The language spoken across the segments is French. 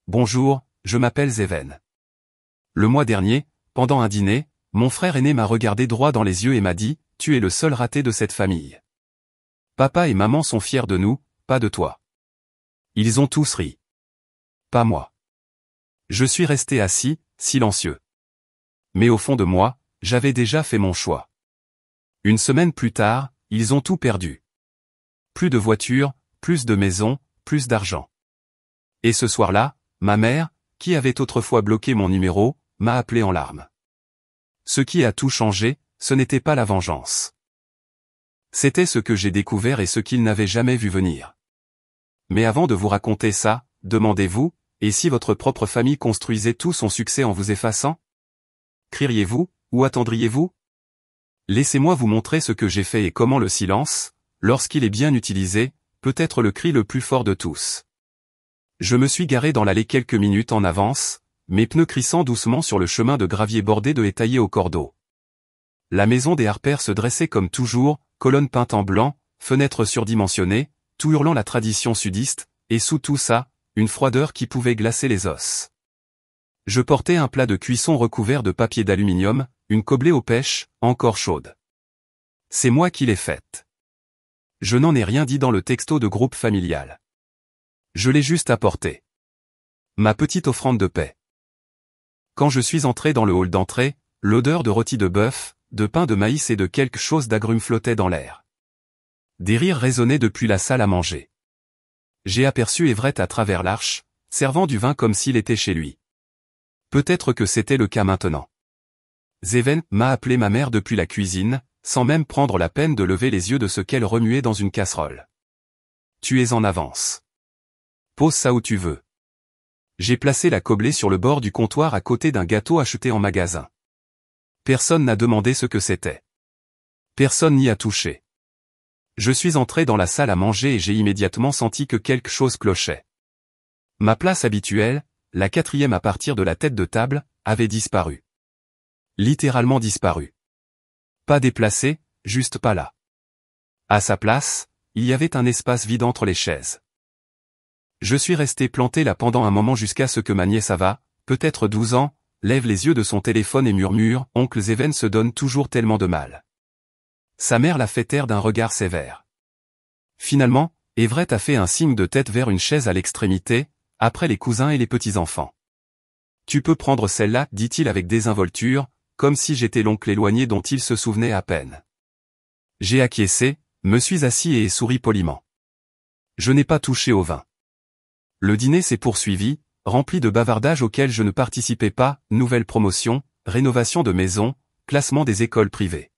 bonjour, je m'appelle Zeven. Le mois dernier, pendant un dîner, mon frère aîné m'a regardé droit dans les yeux et m'a dit, tu es le seul raté de cette famille. Papa et maman sont fiers de nous, pas de toi. Ils ont tous ri. Pas moi. Je suis resté assis, silencieux. Mais au fond de moi, j'avais déjà fait mon choix. Une semaine plus tard, ils ont tout perdu. Plus de voiture, plus de maison, plus d'argent. Et ce soir-là, ma mère, qui avait autrefois bloqué mon numéro, m'a appelé en larmes. Ce qui a tout changé, ce n'était pas la vengeance. C'était ce que j'ai découvert et ce qu'ils n'avaient jamais vu venir. Mais avant de vous raconter ça, demandez-vous, et si votre propre famille construisait tout son succès en vous effaçant? Crieriez-vous, ou attendriez-vous? Laissez-moi vous montrer ce que j'ai fait et comment le silence, lorsqu'il est bien utilisé, peut être le cri le plus fort de tous. Je me suis garé dans l'allée quelques minutes en avance, mes pneus crissant doucement sur le chemin de gravier bordé de haies taillées au cordeau. La maison des Harper se dressait comme toujours, colonne peinte en blanc, fenêtres surdimensionnées, tout hurlant la tradition sudiste, et sous tout ça, une froideur qui pouvait glacer les os. Je portais un plat de cuisson recouvert de papier d'aluminium, une coblée aux pêches, encore chaude. C'est moi qui l'ai faite. Je n'en ai rien dit dans le texto de groupe familial. Je l'ai juste apporté. Ma petite offrande de paix. Quand je suis entré dans le hall d'entrée, l'odeur de rôti de bœuf, de pain de maïs et de quelque chose d'agrumes flottait dans l'air. Des rires résonnaient depuis la salle à manger. J'ai aperçu Everett à travers l'arche, servant du vin comme s'il était chez lui. Peut-être que c'était le cas maintenant. Zeven m'a appelé ma mère depuis la cuisine, sans même prendre la peine de lever les yeux de ce qu'elle remuait dans une casserole. Tu es en avance. Pose ça où tu veux. J'ai placé la coblée sur le bord du comptoir à côté d'un gâteau acheté en magasin. Personne n'a demandé ce que c'était. Personne n'y a touché. Je suis entré dans la salle à manger et j'ai immédiatement senti que quelque chose clochait. Ma place habituelle, la 4e à partir de la tête de table, avait disparu. Littéralement disparu. Pas déplacé, juste pas là. À sa place, il y avait un espace vide entre les chaises. Je suis resté planté là pendant un moment jusqu'à ce que ma nièce Ava, peut-être 12 ans, lève les yeux de son téléphone et murmure « Oncle Zeven se donne toujours tellement de mal ». Sa mère l'a fait taire d'un regard sévère. Finalement, Everett a fait un signe de tête vers une chaise à l'extrémité, après les cousins et les petits-enfants. « Tu peux prendre celle-là, dit-il avec désinvolture, comme si j'étais l'oncle éloigné dont il se souvenait à peine. J'ai acquiescé, me suis assis et ai souri poliment. Je n'ai pas touché au vin. Le dîner s'est poursuivi, rempli de bavardages auxquels je ne participais pas, nouvelles promotions, rénovation de maisons, classement des écoles privées.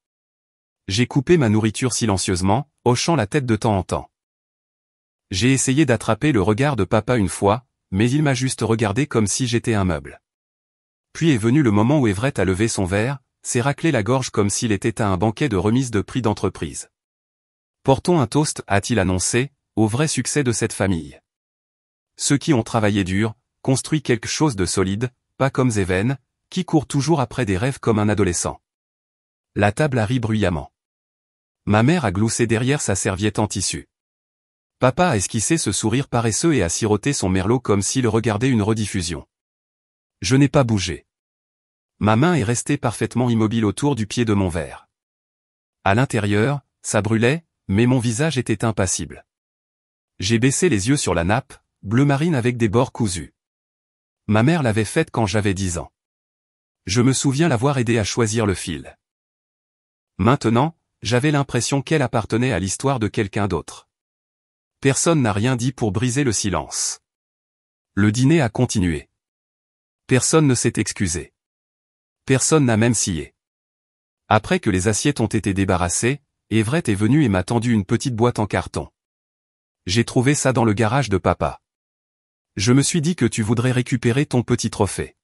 J'ai coupé ma nourriture silencieusement, hochant la tête de temps en temps. J'ai essayé d'attraper le regard de papa une fois, mais il m'a juste regardé comme si j'étais un meuble. Puis est venu le moment où Everett a levé son verre, s'est raclé la gorge comme s'il était à un banquet de remise de prix d'entreprise. Portons un toast, a-t-il annoncé, au vrai succès de cette famille. Ceux qui ont travaillé dur, construit quelque chose de solide, pas comme Zeven, qui court toujours après des rêves comme un adolescent. La table a ri bruyamment. Ma mère a gloussé derrière sa serviette en tissu. Papa a esquissé ce sourire paresseux et a siroté son merlot comme s'il regardait une rediffusion. Je n'ai pas bougé. Ma main est restée parfaitement immobile autour du pied de mon verre. À l'intérieur, ça brûlait, mais mon visage était impassible. J'ai baissé les yeux sur la nappe, bleu marine avec des bords cousus. Ma mère l'avait faite quand j'avais 10 ans. Je me souviens l'avoir aidée à choisir le fil. Maintenant, j'avais l'impression qu'elle appartenait à l'histoire de quelqu'un d'autre. Personne n'a rien dit pour briser le silence. Le dîner a continué. Personne ne s'est excusé. Personne n'a même scié. Après que les assiettes ont été débarrassées, Everett est venu et m'a tendu une petite boîte en carton. J'ai trouvé ça dans le garage de papa. Je me suis dit que tu voudrais récupérer ton petit trophée.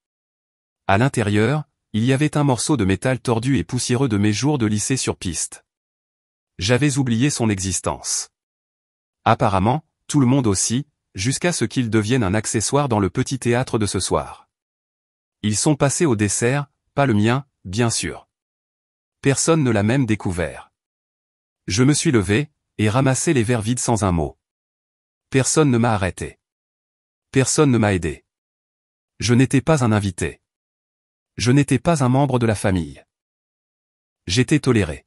À l'intérieur, il y avait un morceau de métal tordu et poussiéreux de mes jours de lycée sur piste. J'avais oublié son existence. Apparemment, tout le monde aussi, jusqu'à ce qu'il devienne un accessoire dans le petit théâtre de ce soir. Ils sont passés au dessert, pas le mien, bien sûr. Personne ne l'a même découvert. Je me suis levé, et ramassé les verres vides sans un mot. Personne ne m'a arrêté. Personne ne m'a aidé. Je n'étais pas un invité. Je n'étais pas un membre de la famille. J'étais toléré.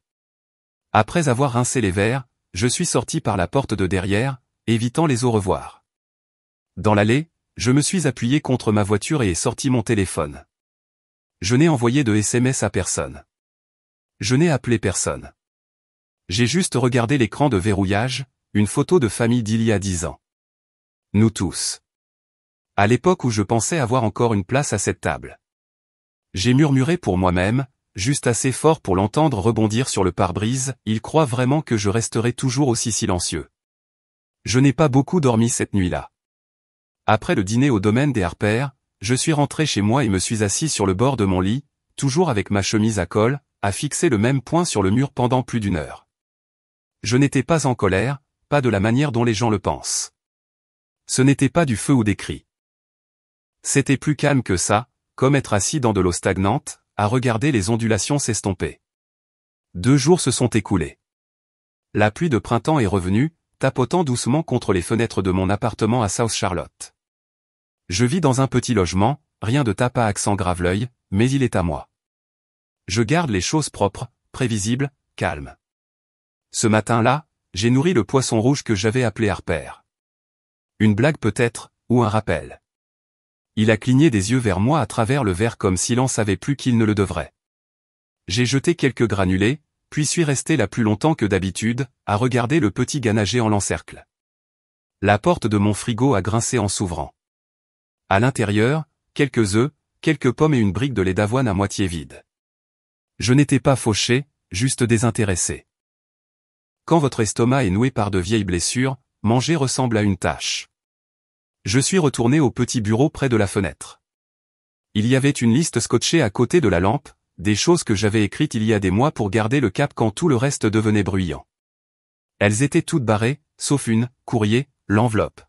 Après avoir rincé les verres, je suis sorti par la porte de derrière, évitant les au revoir. Dans l'allée, je me suis appuyé contre ma voiture et ai sorti mon téléphone. Je n'ai envoyé de SMS à personne. Je n'ai appelé personne. J'ai juste regardé l'écran de verrouillage, une photo de famille d'il y a 10 ans. Nous tous. À l'époque où je pensais avoir encore une place à cette table. J'ai murmuré pour moi-même, juste assez fort pour l'entendre rebondir sur le pare-brise, il croit vraiment que je resterai toujours aussi silencieux. Je n'ai pas beaucoup dormi cette nuit-là. Après le dîner au domaine des Harper, je suis rentré chez moi et me suis assis sur le bord de mon lit, toujours avec ma chemise à col, à fixer le même point sur le mur pendant plus d'1 heure. Je n'étais pas en colère, pas de la manière dont les gens le pensent. Ce n'était pas du feu ou des cris. C'était plus calme que ça, comme être assis dans de l'eau stagnante, à regarder les ondulations s'estomper. 2 jours se sont écoulés. La pluie de printemps est revenue, tapotant doucement contre les fenêtres de mon appartement à South Charlotte. Je vis dans un petit logement, rien de tape à accent grave-l'œil, mais il est à moi. Je garde les choses propres, prévisibles, calmes. Ce matin-là, j'ai nourri le poisson rouge que j'avais appelé Harper. Une blague peut-être, ou un rappel. Il a cligné des yeux vers moi à travers le verre comme s'il en savait plus qu'il ne le devrait. J'ai jeté quelques granulés, puis suis resté là plus longtemps que d'habitude, à regarder le petit gars nager en l'encercle. La porte de mon frigo a grincé en s'ouvrant. À l'intérieur, quelques œufs, quelques pommes et une brique de lait d'avoine à moitié vide. Je n'étais pas fauché, juste désintéressé. Quand votre estomac est noué par de vieilles blessures, manger ressemble à une tâche. Je suis retourné au petit bureau près de la fenêtre. Il y avait une liste scotchée à côté de la lampe, des choses que j'avais écrites il y a des mois pour garder le cap quand tout le reste devenait bruyant. Elles étaient toutes barrées, sauf une, courrier, l'enveloppe.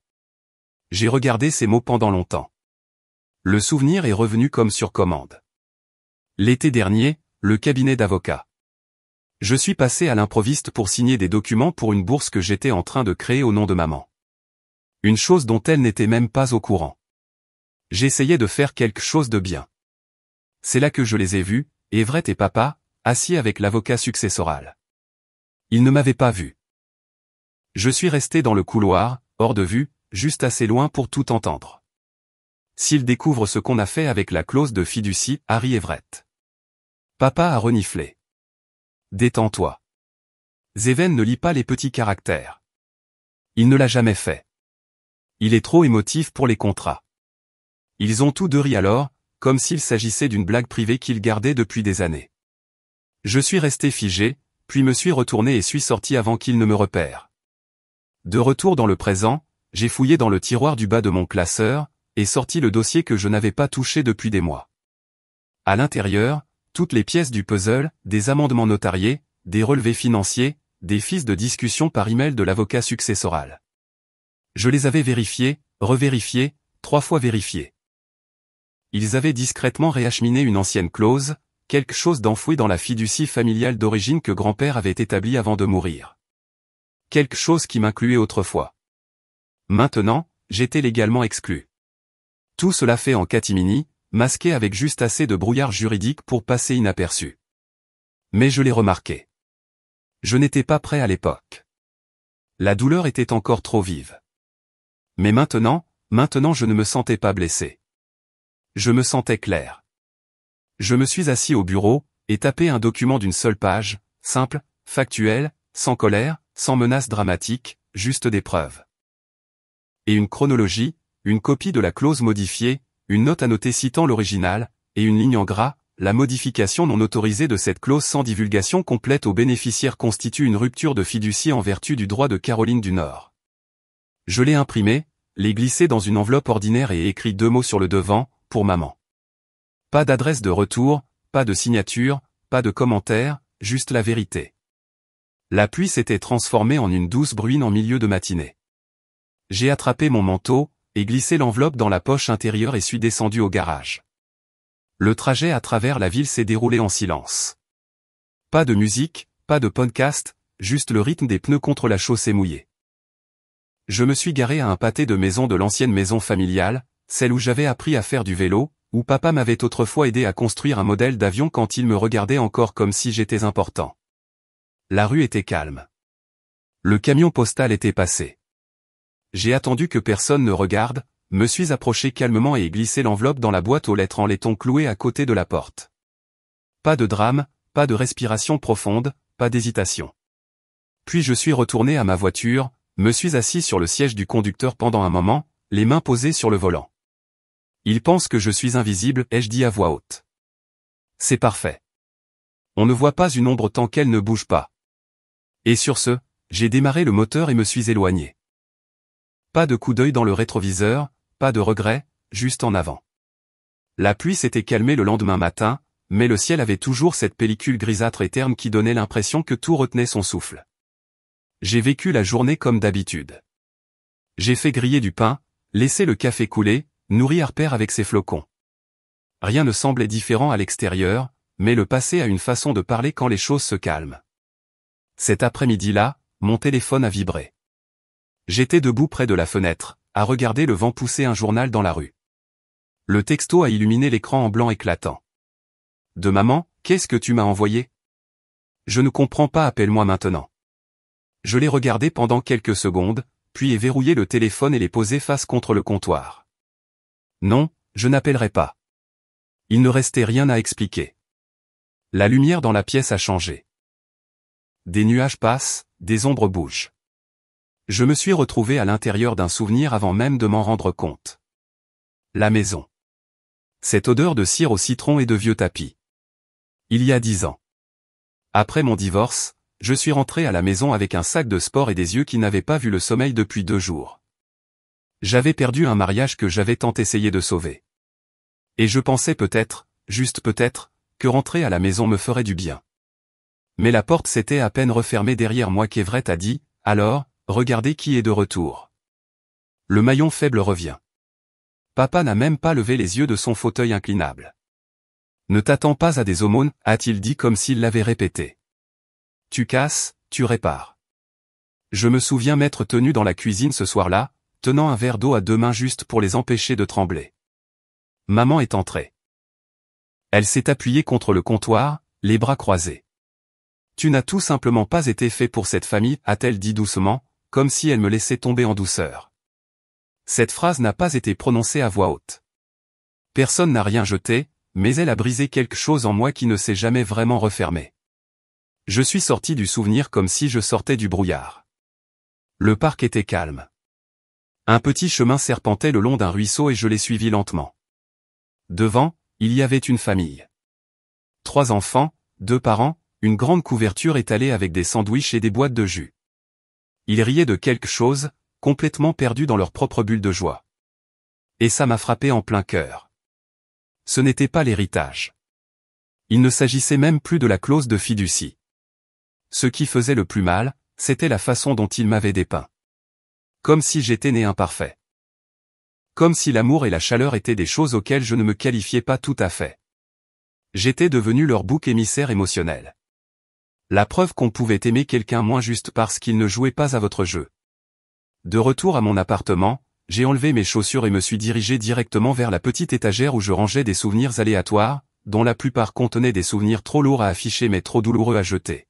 J'ai regardé ces mots pendant longtemps. Le souvenir est revenu comme sur commande. L'été dernier, le cabinet d'avocat. Je suis passé à l'improviste pour signer des documents pour une bourse que j'étais en train de créer au nom de maman. Une chose dont elle n'était même pas au courant. J'essayais de faire quelque chose de bien. C'est là que je les ai vus, Everett et papa, assis avec l'avocat successoral. Ils ne m'avaient pas vu. Je suis resté dans le couloir, hors de vue, juste assez loin pour tout entendre. S'ils découvrent ce qu'on a fait avec la clause de fiducie, Harry Everett. Papa a reniflé. Détends-toi. Zéven ne lit pas les petits caractères. Il ne l'a jamais fait. Il est trop émotif pour les contrats. Ils ont tous deux ri alors, comme s'il s'agissait d'une blague privée qu'ils gardaient depuis des années. Je suis resté figé, puis me suis retourné et suis sorti avant qu'ils ne me repèrent. De retour dans le présent, j'ai fouillé dans le tiroir du bas de mon classeur, et sorti le dossier que je n'avais pas touché depuis des mois. À l'intérieur, toutes les pièces du puzzle, des amendements notariés, des relevés financiers, des fiches de discussion par email de l'avocat successoral. Je les avais vérifiés, revérifiés, 3 fois vérifiés. Ils avaient discrètement réacheminé une ancienne clause, quelque chose d'enfoui dans la fiducie familiale d'origine que grand-père avait établie avant de mourir. Quelque chose qui m'incluait autrefois. Maintenant, j'étais légalement exclu. Tout cela fait en catimini, masqué avec juste assez de brouillard juridique pour passer inaperçu. Mais je l'ai remarqué. Je n'étais pas prêt à l'époque. La douleur était encore trop vive. Mais maintenant je ne me sentais pas blessé. Je me sentais clair. Je me suis assis au bureau, et tapé un document d'une seule page, simple, factuel, sans colère, sans menace dramatique, juste des preuves. Et une chronologie, une copie de la clause modifiée, une note annotée citant l'original, et une ligne en gras, la modification non autorisée de cette clause sans divulgation complète aux bénéficiaires constitue une rupture de fiducie en vertu du droit de Caroline du Nord. Je l'ai imprimé, l'ai glissé dans une enveloppe ordinaire et ai écrit 2 mots sur le devant, pour maman. Pas d'adresse de retour, pas de signature, pas de commentaire, juste la vérité. La pluie s'était transformée en une douce bruine en milieu de matinée. J'ai attrapé mon manteau, et glissé l'enveloppe dans la poche intérieure et suis descendu au garage. Le trajet à travers la ville s'est déroulé en silence. Pas de musique, pas de podcast, juste le rythme des pneus contre la chaussée mouillée. Je me suis garé à un pâté de maison de l'ancienne maison familiale, celle où j'avais appris à faire du vélo, où papa m'avait autrefois aidé à construire un modèle d'avion quand il me regardait encore comme si j'étais important. La rue était calme. Le camion postal était passé. J'ai attendu que personne ne regarde, me suis approché calmement et glissé l'enveloppe dans la boîte aux lettres en laiton clouée à côté de la porte. Pas de drame, pas de respiration profonde, pas d'hésitation. Puis je suis retourné à ma voiture, me suis assis sur le siège du conducteur pendant un moment, les mains posées sur le volant. Il pense que je suis invisible, ai-je dit à voix haute. C'est parfait. On ne voit pas une ombre tant qu'elle ne bouge pas. Et sur ce, j'ai démarré le moteur et me suis éloigné. Pas de coup d'œil dans le rétroviseur, pas de regret, juste en avant. La pluie s'était calmée le lendemain matin, mais le ciel avait toujours cette pellicule grisâtre et terne qui donnait l'impression que tout retenait son souffle. J'ai vécu la journée comme d'habitude. J'ai fait griller du pain, laissé le café couler, nourri Harper avec ses flocons. Rien ne semblait différent à l'extérieur, mais le passé a une façon de parler quand les choses se calment. Cet après-midi-là, mon téléphone a vibré. J'étais debout près de la fenêtre, à regarder le vent pousser un journal dans la rue. Le texto a illuminé l'écran en blanc éclatant. De maman, qu'est-ce que tu m'as envoyé? Je ne comprends pas, appelle-moi maintenant. Je l'ai regardé pendant quelques secondes, puis ai verrouillé le téléphone et l'ai posé face contre le comptoir. Non, je n'appellerai pas. Il ne restait rien à expliquer. La lumière dans la pièce a changé. Des nuages passent, des ombres bougent. Je me suis retrouvé à l'intérieur d'un souvenir avant même de m'en rendre compte. La maison. Cette odeur de cire au citron et de vieux tapis. Il y a 10 ans. Après mon divorce, je suis rentré à la maison avec un sac de sport et des yeux qui n'avaient pas vu le sommeil depuis 2 jours. J'avais perdu un mariage que j'avais tant essayé de sauver. Et je pensais peut-être, juste peut-être, que rentrer à la maison me ferait du bien. Mais la porte s'était à peine refermée derrière moi qu'Everett a dit, « Alors, regardez qui est de retour. » Le maillon faible revient. Papa n'a même pas levé les yeux de son fauteuil inclinable. Ne t'attends pas à des aumônes, a-t-il dit comme s'il l'avait répété. Tu casses, tu répares. Je me souviens m'être tenu dans la cuisine ce soir-là, tenant un verre d'eau à 2 mains juste pour les empêcher de trembler. Maman est entrée. Elle s'est appuyée contre le comptoir, les bras croisés. Tu n'as tout simplement pas été fait pour cette famille, a-t-elle dit doucement, comme si elle me laissait tomber en douceur. Cette phrase n'a pas été prononcée à voix haute. Personne n'a rien jeté, mais elle a brisé quelque chose en moi qui ne s'est jamais vraiment refermé. Je suis sorti du souvenir comme si je sortais du brouillard. Le parc était calme. Un petit chemin serpentait le long d'un ruisseau et je l'ai suivi lentement. Devant, il y avait une famille. 3 enfants, 2 parents, une grande couverture étalée avec des sandwichs et des boîtes de jus. Ils riaient de quelque chose, complètement perdus dans leur propre bulle de joie. Et ça m'a frappé en plein cœur. Ce n'était pas l'héritage. Il ne s'agissait même plus de la clause de fiducie. Ce qui faisait le plus mal, c'était la façon dont ils m'avaient dépeint. Comme si j'étais né imparfait. Comme si l'amour et la chaleur étaient des choses auxquelles je ne me qualifiais pas tout à fait. J'étais devenu leur bouc émissaire émotionnel. La preuve qu'on pouvait aimer quelqu'un moins juste parce qu'il ne jouait pas à votre jeu. De retour à mon appartement, j'ai enlevé mes chaussures et me suis dirigé directement vers la petite étagère où je rangeais des souvenirs aléatoires, dont la plupart contenaient des souvenirs trop lourds à afficher mais trop douloureux à jeter.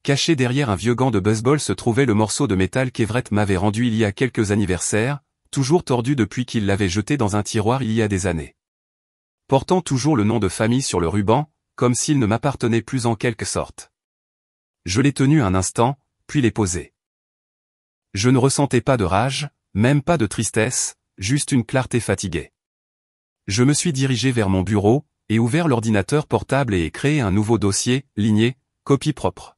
Caché derrière un vieux gant de baseball se trouvait le morceau de métal qu'Everett m'avait rendu il y a quelques anniversaires, toujours tordu depuis qu'il l'avait jeté dans un tiroir il y a des années. Portant toujours le nom de famille sur le ruban, comme s'il ne m'appartenait plus en quelque sorte. Je l'ai tenu un instant, puis l'ai posé. Je ne ressentais pas de rage, même pas de tristesse, juste une clarté fatiguée. Je me suis dirigé vers mon bureau, et ouvert l'ordinateur portable et ai créé un nouveau dossier, ligné, copie propre.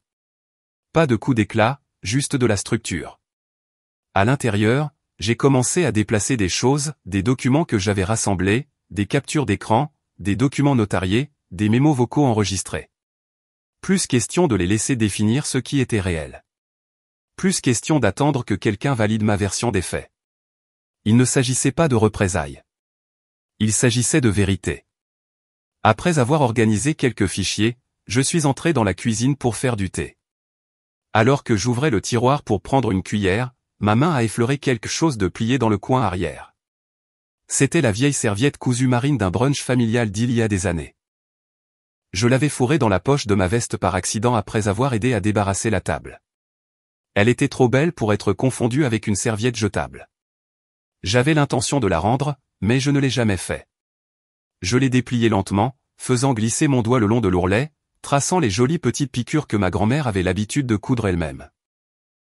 Pas de coup d'éclat, juste de la structure. À l'intérieur, j'ai commencé à déplacer des choses, des documents que j'avais rassemblés, des captures d'écran, des documents notariés, des mémos vocaux enregistrés. Plus question de les laisser définir ce qui était réel. Plus question d'attendre que quelqu'un valide ma version des faits. Il ne s'agissait pas de représailles. Il s'agissait de vérité. Après avoir organisé quelques fichiers, je suis entré dans la cuisine pour faire du thé. Alors que j'ouvrais le tiroir pour prendre une cuillère, ma main a effleuré quelque chose de plié dans le coin arrière. C'était la vieille serviette cousue marine d'un brunch familial d'il y a des années. Je l'avais fourrée dans la poche de ma veste par accident après avoir aidé à débarrasser la table. Elle était trop belle pour être confondue avec une serviette jetable. J'avais l'intention de la rendre, mais je ne l'ai jamais fait. Je l'ai dépliée lentement, faisant glisser mon doigt le long de l'ourlet, traçant les jolies petites piqûres que ma grand-mère avait l'habitude de coudre elle-même.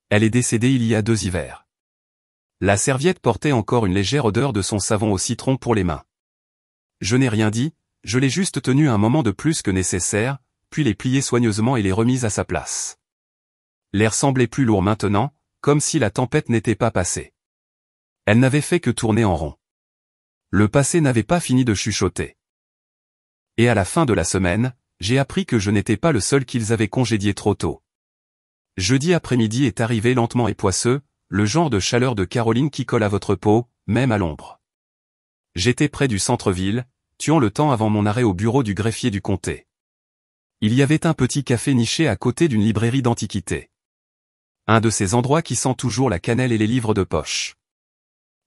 Elle est décédée il y a 2 hivers. La serviette portait encore une légère odeur de son savon au citron pour les mains. Je n'ai rien dit, je l'ai juste tenue un moment de plus que nécessaire, puis l'ai pliée soigneusement et l'ai remise à sa place. L'air semblait plus lourd maintenant, comme si la tempête n'était pas passée. Elle n'avait fait que tourner en rond. Le passé n'avait pas fini de chuchoter. Et à la fin de la semaine, j'ai appris que je n'étais pas le seul qu'ils avaient congédié trop tôt. Jeudi après-midi est arrivé lentement et poisseux, le genre de chaleur de Caroline qui colle à votre peau, même à l'ombre. J'étais près du centre-ville, tuant le temps avant mon arrêt au bureau du greffier du comté. Il y avait un petit café niché à côté d'une librairie d'antiquités. Un de ces endroits qui sent toujours la cannelle et les livres de poche.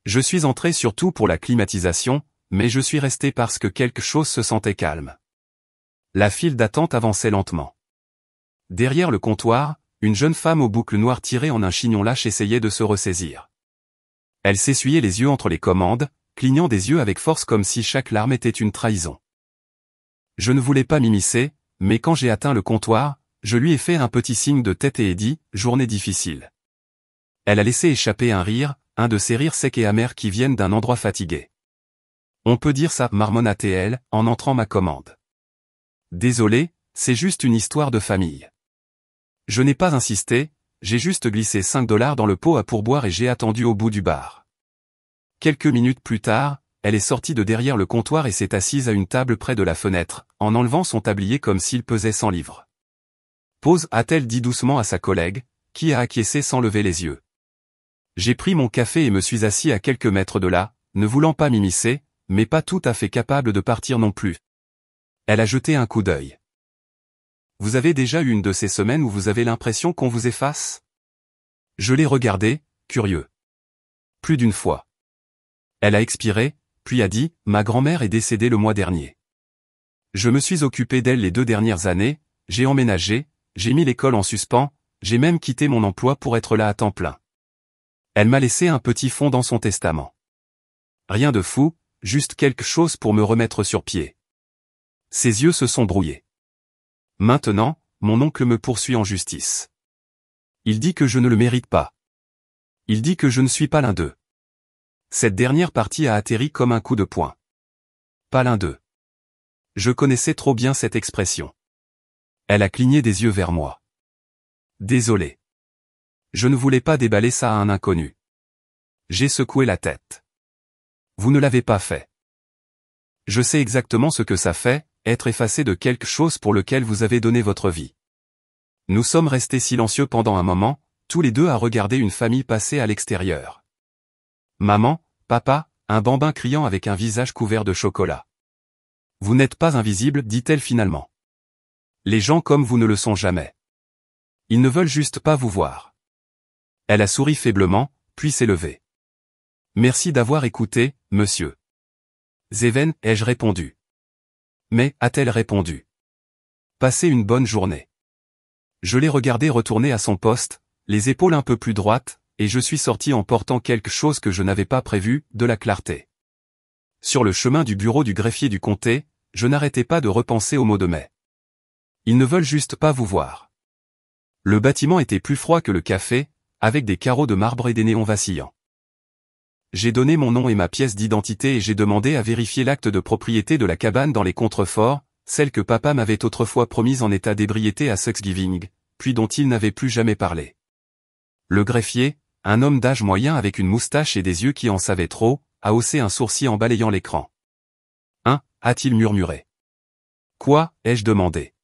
Je suis entré surtout pour la climatisation, mais je suis resté parce que quelque chose se sentait calme. La file d'attente avançait lentement. Derrière le comptoir, une jeune femme aux boucles noires tirées en un chignon lâche essayait de se ressaisir. Elle s'essuyait les yeux entre les commandes, clignant des yeux avec force comme si chaque larme était une trahison. Je ne voulais pas m'immiscer, mais quand j'ai atteint le comptoir, je lui ai fait un petit signe de tête et ai dit « Journée difficile ». Elle a laissé échapper un rire, un de ces rires secs et amers qui viennent d'un endroit fatigué. On peut dire ça, marmonnatait-elle, en entrant ma commande. Désolé, c'est juste une histoire de famille. Je n'ai pas insisté, j'ai juste glissé $5 dans le pot à pourboire et j'ai attendu au bout du bar. Quelques minutes plus tard, elle est sortie de derrière le comptoir et s'est assise à une table près de la fenêtre, en enlevant son tablier comme s'il pesait 100 livres. Pause, a-t-elle dit doucement à sa collègue, qui a acquiescé sans lever les yeux. J'ai pris mon café et me suis assis à quelques mètres de là, ne voulant pas m'immiscer, mais pas tout à fait capable de partir non plus. Elle a jeté un coup d'œil. Vous avez déjà eu une de ces semaines où vous avez l'impression qu'on vous efface? Je l'ai regardée, curieux. Plus d'une fois. Elle a expiré, puis a dit, ma grand-mère est décédée le mois dernier. Je me suis occupé d'elle les 2 dernières années, j'ai emménagé, j'ai mis l'école en suspens, j'ai même quitté mon emploi pour être là à temps plein. Elle m'a laissé un petit fonds dans son testament. Rien de fou, juste quelque chose pour me remettre sur pied. Ses yeux se sont brouillés. Maintenant, mon oncle me poursuit en justice. Il dit que je ne le mérite pas. Il dit que je ne suis pas l'un d'eux. Cette dernière partie a atterri comme un coup de poing. Pas l'un d'eux. Je connaissais trop bien cette expression. Elle a cligné des yeux vers moi. Désolé. Je ne voulais pas déballer ça à un inconnu. J'ai secoué la tête. Vous ne l'avez pas fait. Je sais exactement ce que ça fait, être effacé de quelque chose pour lequel vous avez donné votre vie. Nous sommes restés silencieux pendant un moment, tous les deux à regarder une famille passer à l'extérieur. Maman, papa, un bambin criant avec un visage couvert de chocolat. Vous n'êtes pas invisible, dit-elle finalement. Les gens comme vous ne le sont jamais. Ils ne veulent juste pas vous voir. Elle a souri faiblement, puis s'est levée. Merci d'avoir écouté, monsieur. Zeven, ai-je répondu. Mais, a-t-elle répondu. Passez une bonne journée. Je l'ai regardé retourner à son poste, les épaules un peu plus droites, et je suis sorti en portant quelque chose que je n'avais pas prévu, de la clarté. Sur le chemin du bureau du greffier du comté, je n'arrêtais pas de repenser aux mots de mai. Ils ne veulent juste pas vous voir. Le bâtiment était plus froid que le café, avec des carreaux de marbre et des néons vacillants. J'ai donné mon nom et ma pièce d'identité et j'ai demandé à vérifier l'acte de propriété de la cabane dans les contreforts, celle que papa m'avait autrefois promise en état d'ébriété à Thanksgiving, puis dont il n'avait plus jamais parlé. Le greffier, un homme d'âge moyen avec une moustache et des yeux qui en savaient trop, a haussé un sourcil en balayant l'écran. Hein, a-t-il murmuré. Quoi, ai-je demandé.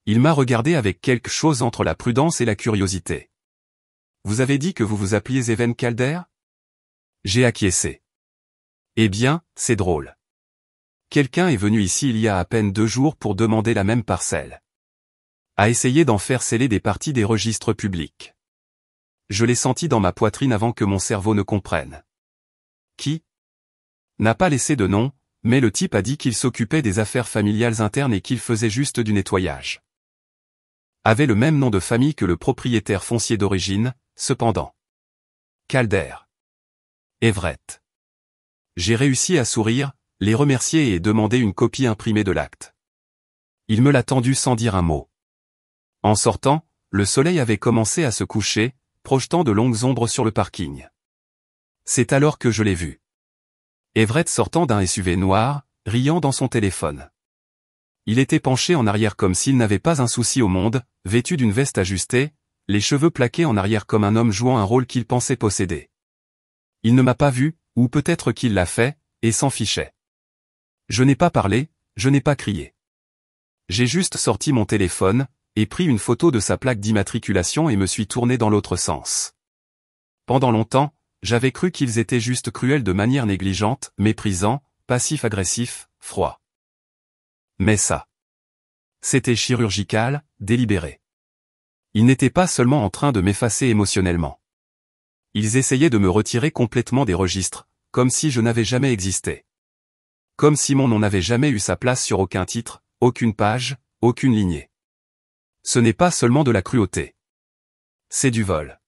Il m'a regardé avec quelque chose entre la prudence et la curiosité. Vous avez dit que vous vous appeliez Zeven Calder? J'ai acquiescé. Eh bien, c'est drôle. Quelqu'un est venu ici il y a à peine 2 jours pour demander la même parcelle. A essayer d'en faire sceller des parties des registres publics. Je l'ai senti dans ma poitrine avant que mon cerveau ne comprenne. Qui? n'a pas laissé de nom, mais le type a dit qu'il s'occupait des affaires familiales internes et qu'il faisait juste du nettoyage. Avait le même nom de famille que le propriétaire foncier d'origine, cependant. Calder. Everett. J'ai réussi à sourire, les remercier et demander une copie imprimée de l'acte. Il me l'a tendu sans dire un mot. En sortant, le soleil avait commencé à se coucher, projetant de longues ombres sur le parking. C'est alors que je l'ai vu. Everett sortant d'un SUV noir, riant dans son téléphone. Il était penché en arrière comme s'il n'avait pas un souci au monde, vêtu d'une veste ajustée, les cheveux plaqués en arrière comme un homme jouant un rôle qu'il pensait posséder. Il ne m'a pas vu, ou peut-être qu'il l'a fait, et s'en fichait. Je n'ai pas parlé, je n'ai pas crié. J'ai juste sorti mon téléphone, et pris une photo de sa plaque d'immatriculation et me suis tourné dans l'autre sens. Pendant longtemps, j'avais cru qu'ils étaient juste cruels de manière négligente, méprisants, passifs-agressifs, froids. Mais ça. C'était chirurgical, délibéré. Ils n'étaient pas seulement en train de m'effacer émotionnellement. Ils essayaient de me retirer complètement des registres, comme si je n'avais jamais existé. Comme si mon nom n'avait jamais eu sa place sur aucun titre, aucune page, aucune lignée. Ce n'est pas seulement de la cruauté. C'est du vol.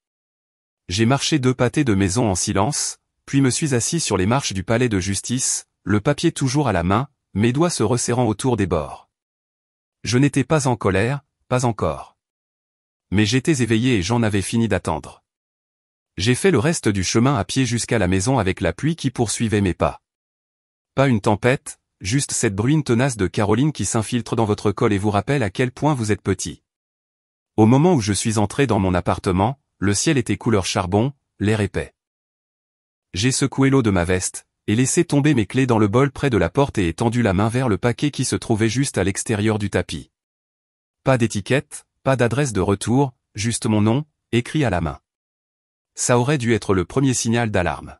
J'ai marché 2 pâtés de maison en silence, puis me suis assis sur les marches du palais de justice, le papier toujours à la main, mes doigts se resserrant autour des bords. Je n'étais pas en colère, pas encore. Mais j'étais éveillé et j'en avais fini d'attendre. J'ai fait le reste du chemin à pied jusqu'à la maison avec la pluie qui poursuivait mes pas. Pas une tempête, juste cette bruine tenace de Caroline qui s'infiltre dans votre col et vous rappelle à quel point vous êtes petit. Au moment où je suis entré dans mon appartement, le ciel était couleur charbon, l'air épais. J'ai secoué l'eau de ma veste, et laissé tomber mes clés dans le bol près de la porte et étendu la main vers le paquet qui se trouvait juste à l'extérieur du tapis. Pas d'étiquette, pas d'adresse de retour, juste mon nom, écrit à la main. Ça aurait dû être le premier signal d'alarme.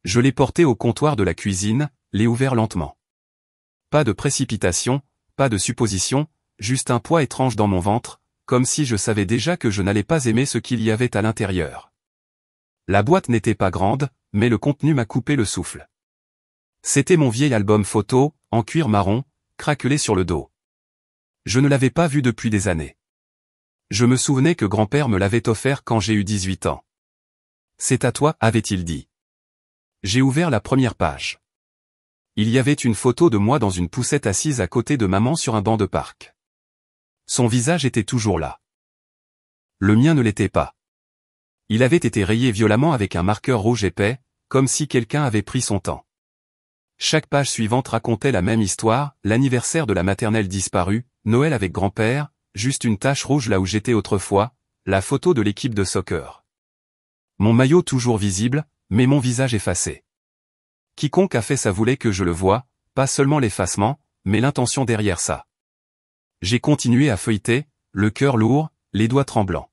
Je l'ai porté au comptoir de la cuisine, l'ai ouvert lentement. Pas de précipitation, pas de supposition, juste un poids étrange dans mon ventre, comme si je savais déjà que je n'allais pas aimer ce qu'il y avait à l'intérieur. La boîte n'était pas grande, mais le contenu m'a coupé le souffle. C'était mon vieil album photo, en cuir marron, craquelé sur le dos. Je ne l'avais pas vu depuis des années. Je me souvenais que grand-père me l'avait offert quand j'ai eu 18 ans. C'est à toi, avait-il dit. J'ai ouvert la première page. Il y avait une photo de moi dans une poussette assise à côté de maman sur un banc de parc. Son visage était toujours là. Le mien ne l'était pas. Il avait été rayé violemment avec un marqueur rouge épais, comme si quelqu'un avait pris son temps. Chaque page suivante racontait la même histoire, l'anniversaire de la maternelle disparue, Noël avec grand-père, juste une tache rouge là où j'étais autrefois, la photo de l'équipe de soccer. Mon maillot toujours visible, mais mon visage effacé. Quiconque a fait ça voulait que je le voie, pas seulement l'effacement, mais l'intention derrière ça. J'ai continué à feuilleter, le cœur lourd, les doigts tremblants.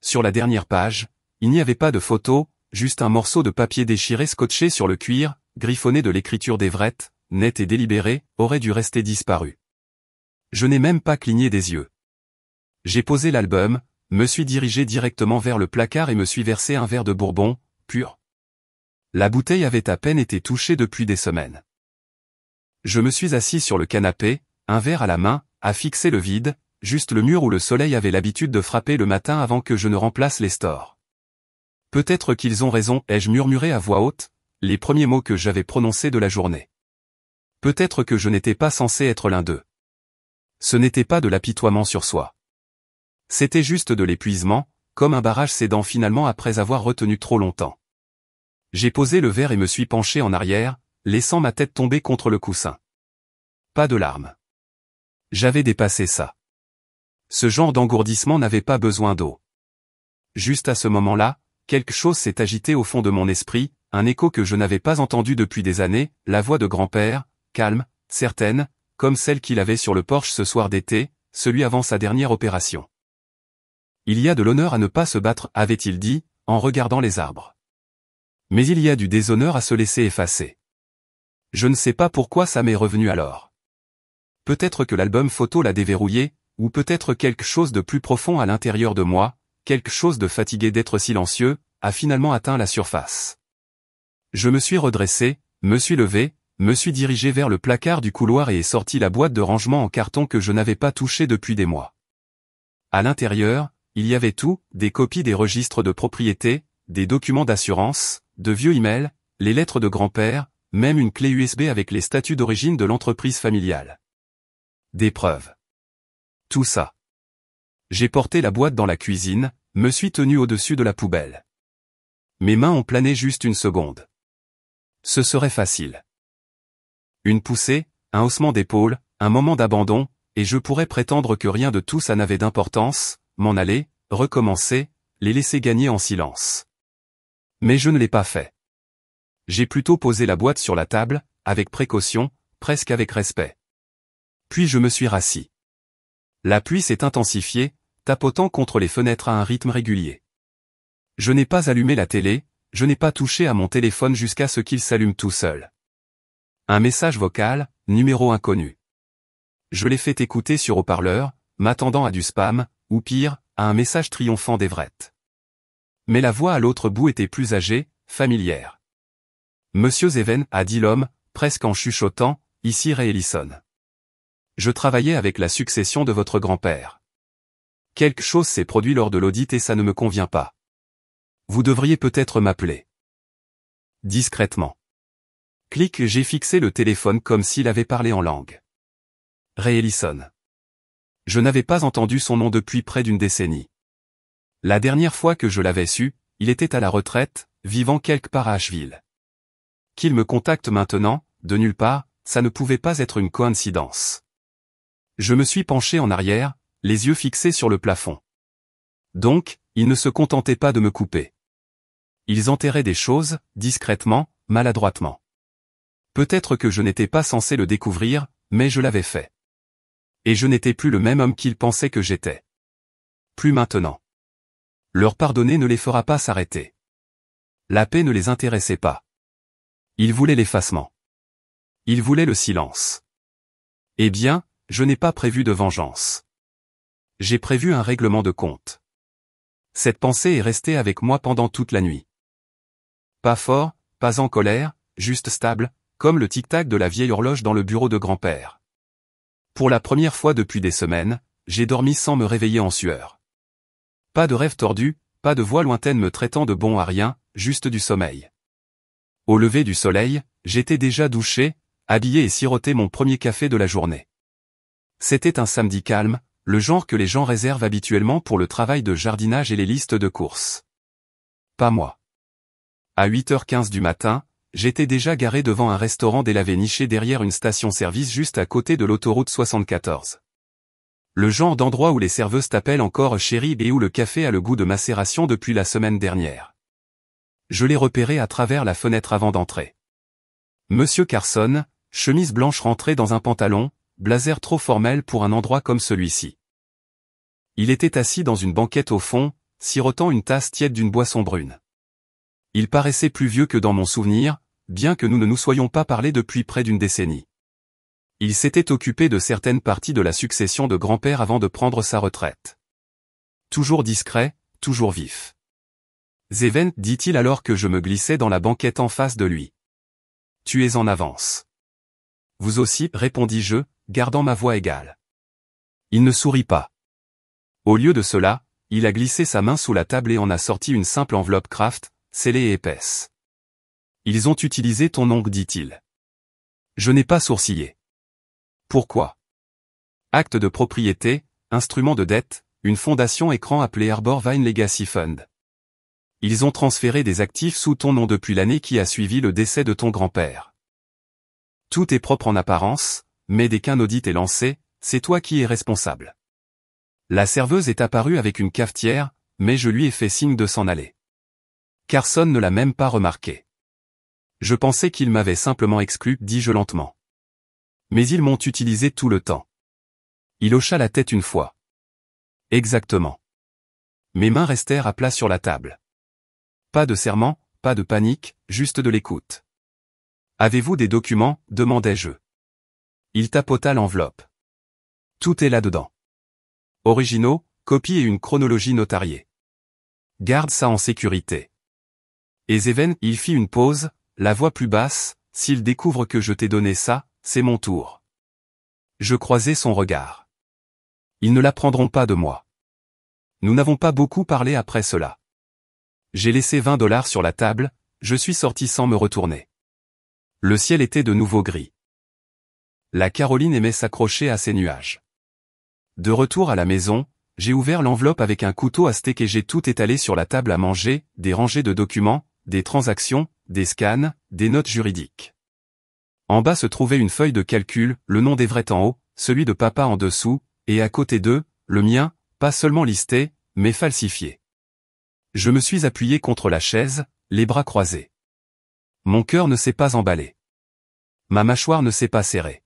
Sur la dernière page, il n'y avait pas de photo, juste un morceau de papier déchiré scotché sur le cuir, griffonné de l'écriture d'Everett, nette et délibérée, aurait dû rester disparu. Je n'ai même pas cligné des yeux. J'ai posé l'album, me suis dirigé directement vers le placard et me suis versé un verre de bourbon, pur. La bouteille avait à peine été touchée depuis des semaines. Je me suis assis sur le canapé, un verre à la main, à fixer le vide, juste le mur où le soleil avait l'habitude de frapper le matin avant que je ne remplace les stores. Peut-être qu'ils ont raison, ai-je murmuré à voix haute, les premiers mots que j'avais prononcés de la journée. Peut-être que je n'étais pas censé être l'un d'eux. Ce n'était pas de l'apitoiement sur soi. C'était juste de l'épuisement, comme un barrage cédant finalement après avoir retenu trop longtemps. J'ai posé le verre et me suis penché en arrière, laissant ma tête tomber contre le coussin. Pas de larmes. J'avais dépassé ça. Ce genre d'engourdissement n'avait pas besoin d'eau. Juste à ce moment-là, quelque chose s'est agité au fond de mon esprit, un écho que je n'avais pas entendu depuis des années, la voix de grand-père, calme, certaine, comme celle qu'il avait sur le porche ce soir d'été, celui avant sa dernière opération. Il y a de l'honneur à ne pas se battre, avait-il dit, en regardant les arbres. Mais il y a du déshonneur à se laisser effacer. Je ne sais pas pourquoi ça m'est revenu alors. Peut-être que l'album photo l'a déverrouillé, ou peut-être quelque chose de plus profond à l'intérieur de moi, quelque chose de fatigué d'être silencieux, a finalement atteint la surface. Je me suis redressé, me suis levé, me suis dirigé vers le placard du couloir et ai sorti la boîte de rangement en carton que je n'avais pas touchée depuis des mois. À l'intérieur, il y avait tout, des copies des registres de propriété, des documents d'assurance, de vieux emails, les lettres de grand-père, même une clé USB avec les statuts d'origine de l'entreprise familiale. Des preuves. Tout ça. J'ai porté la boîte dans la cuisine, me suis tenu au-dessus de la poubelle. Mes mains ont plané juste une seconde. Ce serait facile. Une poussée, un haussement d'épaule, un moment d'abandon, et je pourrais prétendre que rien de tout ça n'avait d'importance, m'en aller, recommencer, les laisser gagner en silence. Mais je ne l'ai pas fait. J'ai plutôt posé la boîte sur la table, avec précaution, presque avec respect. Puis je me suis rassis. La pluie s'est intensifiée, tapotant contre les fenêtres à un rythme régulier. Je n'ai pas allumé la télé, je n'ai pas touché à mon téléphone jusqu'à ce qu'il s'allume tout seul. Un message vocal, numéro inconnu. Je l'ai fait écouter sur haut-parleur, m'attendant à du spam, ou pire, à un message triomphant d'Everett. Mais la voix à l'autre bout était plus âgée, familière. Monsieur Zeven, a dit l'homme, presque en chuchotant, ici Ray Ellison. Je travaillais avec la succession de votre grand-père. Quelque chose s'est produit lors de l'audit et ça ne me convient pas. Vous devriez peut-être m'appeler. Discrètement. Clic, j'ai fixé le téléphone comme s'il avait parlé en langue. Ray Ellison. Je n'avais pas entendu son nom depuis près d'une décennie. La dernière fois que je l'avais su, il était à la retraite, vivant quelque part à Asheville. Qu'il me contacte maintenant, de nulle part, ça ne pouvait pas être une coïncidence. Je me suis penché en arrière, les yeux fixés sur le plafond. Donc, ils ne se contentaient pas de me couper. Ils enterraient des choses, discrètement, maladroitement. Peut-être que je n'étais pas censé le découvrir, mais je l'avais fait. Et je n'étais plus le même homme qu'ils pensaient que j'étais. Plus maintenant. Leur pardonner ne les fera pas s'arrêter. La paix ne les intéressait pas. Ils voulaient l'effacement. Ils voulaient le silence. Eh bien, je n'ai pas prévu de vengeance. J'ai prévu un règlement de compte. Cette pensée est restée avec moi pendant toute la nuit. Pas fort, pas en colère, juste stable, comme le tic-tac de la vieille horloge dans le bureau de grand-père. Pour la première fois depuis des semaines, j'ai dormi sans me réveiller en sueur. Pas de rêve tordu, pas de voix lointaine me traitant de bon à rien, juste du sommeil. Au lever du soleil, j'étais déjà douché, habillé et siroté mon premier café de la journée. C'était un samedi calme, le genre que les gens réservent habituellement pour le travail de jardinage et les listes de courses. Pas moi. À 8h15 du matin, j'étais déjà garé devant un restaurant délavé niché derrière une station-service juste à côté de l'autoroute 74. Le genre d'endroit où les serveuses t'appellent encore chérie et où le café a le goût de macération depuis la semaine dernière. Je l'ai repéré à travers la fenêtre avant d'entrer. Monsieur Carson, chemise blanche rentrée dans un pantalon, blazer trop formel pour un endroit comme celui-ci. Il était assis dans une banquette au fond, sirotant une tasse tiède d'une boisson brune. Il paraissait plus vieux que dans mon souvenir, bien que nous ne nous soyons pas parlé depuis près d'une décennie. Il s'était occupé de certaines parties de la succession de grand-père avant de prendre sa retraite. Toujours discret, toujours vif. Zeven, dit-il alors que je me glissais dans la banquette en face de lui. Tu es en avance. Vous aussi, répondis-je, gardant ma voix égale. Il ne sourit pas. Au lieu de cela, il a glissé sa main sous la table et en a sorti une simple enveloppe Kraft, scellée et épaisse. Ils ont utilisé ton ongle, dit-il. Je n'ai pas sourcillé. Pourquoi? Acte de propriété, instrument de dette, une fondation écran appelée Arbor Vine Legacy Fund. Ils ont transféré des actifs sous ton nom depuis l'année qui a suivi le décès de ton grand-père. Tout est propre en apparence, mais dès qu'un audit est lancé, c'est toi qui es responsable. La serveuse est apparue avec une cafetière, mais je lui ai fait signe de s'en aller. Carson ne l'a même pas remarqué. Je pensais qu'il m'avait simplement exclu, dis-je lentement. Mais ils m'ont utilisé tout le temps. Il hocha la tête une fois. Exactement. Mes mains restèrent à plat sur la table. Pas de serment, pas de panique, juste de l'écoute. Avez-vous des documents, demandai-je. Il tapota l'enveloppe. Tout est là-dedans. Originaux, copies et une chronologie notariée. Garde ça en sécurité. Et Zeven, il fit une pause, la voix plus basse, s'il découvre que je t'ai donné ça, c'est mon tour. Je croisai son regard. Ils ne l'apprendront pas de moi. Nous n'avons pas beaucoup parlé après cela. J'ai laissé $20 sur la table, je suis sorti sans me retourner. Le ciel était de nouveau gris. La Caroline aimait s'accrocher à ses nuages. De retour à la maison, j'ai ouvert l'enveloppe avec un couteau à steak et j'ai tout étalé sur la table à manger, des rangées de documents, des transactions, des scans, des notes juridiques. En bas se trouvait une feuille de calcul, le nom d'Everett en haut, celui de papa en dessous, et à côté d'eux, le mien, pas seulement listé, mais falsifié. Je me suis appuyé contre la chaise, les bras croisés. Mon cœur ne s'est pas emballé. Ma mâchoire ne s'est pas serrée.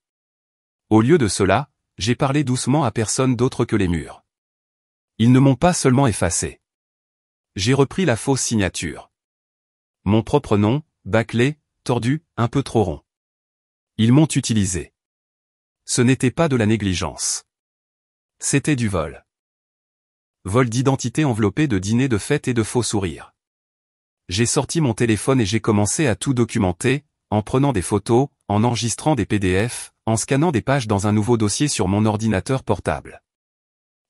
Au lieu de cela, j'ai parlé doucement à personne d'autre que les murs. Ils ne m'ont pas seulement effacé. J'ai repris la fausse signature. Mon propre nom, bâclé, tordu, un peu trop rond. Ils m'ont utilisé. Ce n'était pas de la négligence. C'était du vol. Vol d'identité enveloppé de dîners de fête et de faux sourires. J'ai sorti mon téléphone et j'ai commencé à tout documenter, en prenant des photos, en enregistrant des PDF, en scannant des pages dans un nouveau dossier sur mon ordinateur portable.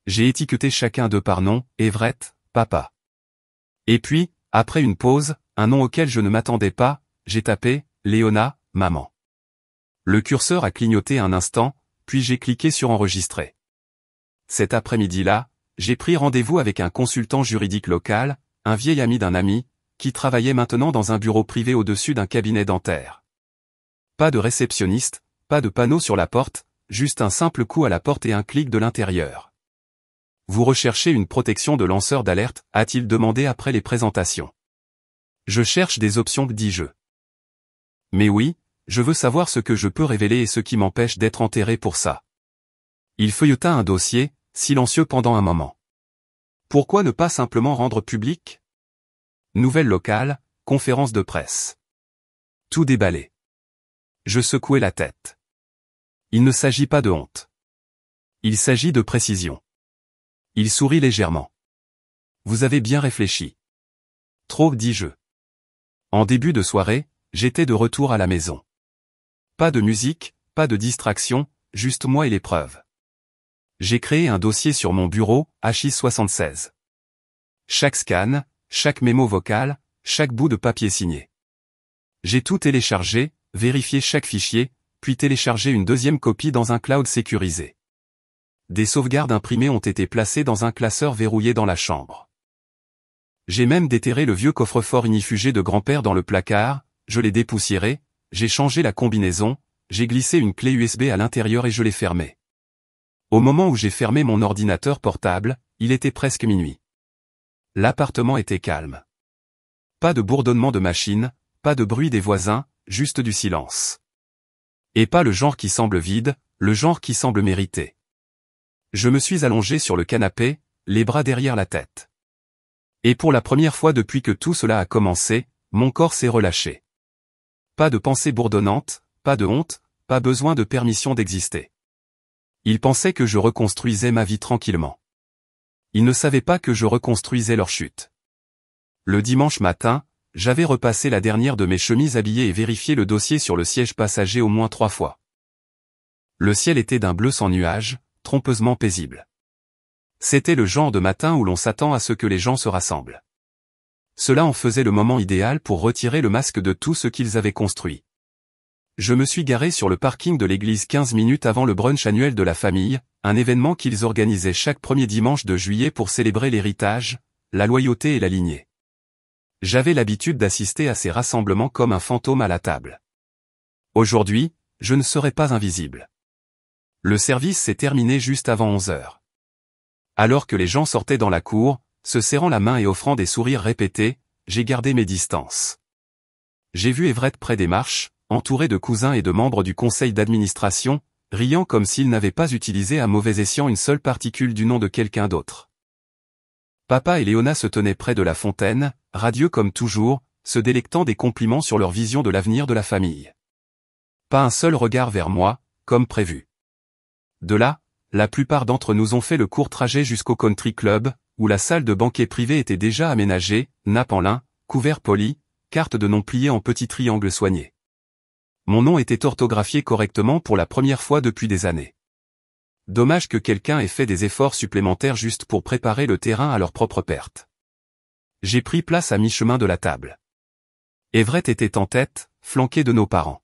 J'ai étiqueté chacun d'eux par nom, Everett, papa. Et puis, après une pause, un nom auquel je ne m'attendais pas, j'ai tapé, Léona, maman. Le curseur a clignoté un instant, puis j'ai cliqué sur enregistrer. Cet après-midi-là, j'ai pris rendez-vous avec un consultant juridique local, un vieil ami d'un ami, qui travaillait maintenant dans un bureau privé au-dessus d'un cabinet dentaire. Pas de réceptionniste, pas de panneau sur la porte, juste un simple coup à la porte et un clic de l'intérieur. Vous recherchez une protection de lanceur d'alerte, a-t-il demandé après les présentations. Je cherche des options, dis-je. Mais oui, je veux savoir ce que je peux révéler et ce qui m'empêche d'être enterré pour ça. Il feuilleta un dossier, silencieux pendant un moment. Pourquoi ne pas simplement rendre public ? Nouvelle locale, conférence de presse. Tout déballé. Je secouai la tête. Il ne s'agit pas de honte. Il s'agit de précision. Il sourit légèrement. Vous avez bien réfléchi. Trop, dis-je. En début de soirée, j'étais de retour à la maison. Pas de musique, pas de distraction, juste moi et les preuves. J'ai créé un dossier sur mon bureau, HI76. Chaque scan, chaque mémo vocal, chaque bout de papier signé. J'ai tout téléchargé, vérifié chaque fichier, puis téléchargé une deuxième copie dans un cloud sécurisé. Des sauvegardes imprimées ont été placées dans un classeur verrouillé dans la chambre. J'ai même déterré le vieux coffre-fort ignifugé de grand-père dans le placard, je l'ai dépoussiéré, j'ai changé la combinaison, j'ai glissé une clé USB à l'intérieur et je l'ai fermé. Au moment où j'ai fermé mon ordinateur portable, il était presque minuit. L'appartement était calme. Pas de bourdonnement de machine, pas de bruit des voisins, juste du silence. Et pas le genre qui semble vide, le genre qui semble mérité. Je me suis allongé sur le canapé, les bras derrière la tête. Et pour la première fois depuis que tout cela a commencé, mon corps s'est relâché. Pas de pensée bourdonnante, pas de honte, pas besoin de permission d'exister. Ils pensaient que je reconstruisais ma vie tranquillement. Ils ne savaient pas que je reconstruisais leur chute. Le dimanche matin, j'avais repassé la dernière de mes chemises habillées et vérifié le dossier sur le siège passager au moins 3 fois. Le ciel était d'un bleu sans nuages, trompeusement paisible. C'était le genre de matin où l'on s'attend à ce que les gens se rassemblent. Cela en faisait le moment idéal pour retirer le masque de tout ce qu'ils avaient construit. Je me suis garé sur le parking de l'église 15 minutes avant le brunch annuel de la famille, un événement qu'ils organisaient chaque premier dimanche de juillet pour célébrer l'héritage, la loyauté et la lignée. J'avais l'habitude d'assister à ces rassemblements comme un fantôme à la table. Aujourd'hui, je ne serai pas invisible. Le service s'est terminé juste avant 11 heures. Alors que les gens sortaient dans la cour, se serrant la main et offrant des sourires répétés, j'ai gardé mes distances. J'ai vu Everett près des marches, entouré de cousins et de membres du conseil d'administration, riant comme s'il n'avait pas utilisé à mauvais escient une seule particule du nom de quelqu'un d'autre. Papa et Léona se tenaient près de la fontaine, radieux comme toujours, se délectant des compliments sur leur vision de l'avenir de la famille. Pas un seul regard vers moi, comme prévu. De là, la plupart d'entre nous ont fait le court trajet jusqu'au country club, où la salle de banquet privé était déjà aménagée, nappe en lin, couvert poli, carte de nom pliée en petits triangles soignés. Mon nom était orthographié correctement pour la première fois depuis des années. Dommage que quelqu'un ait fait des efforts supplémentaires juste pour préparer le terrain à leur propre perte. J'ai pris place à mi-chemin de la table. Everett était en tête, flanqué de nos parents.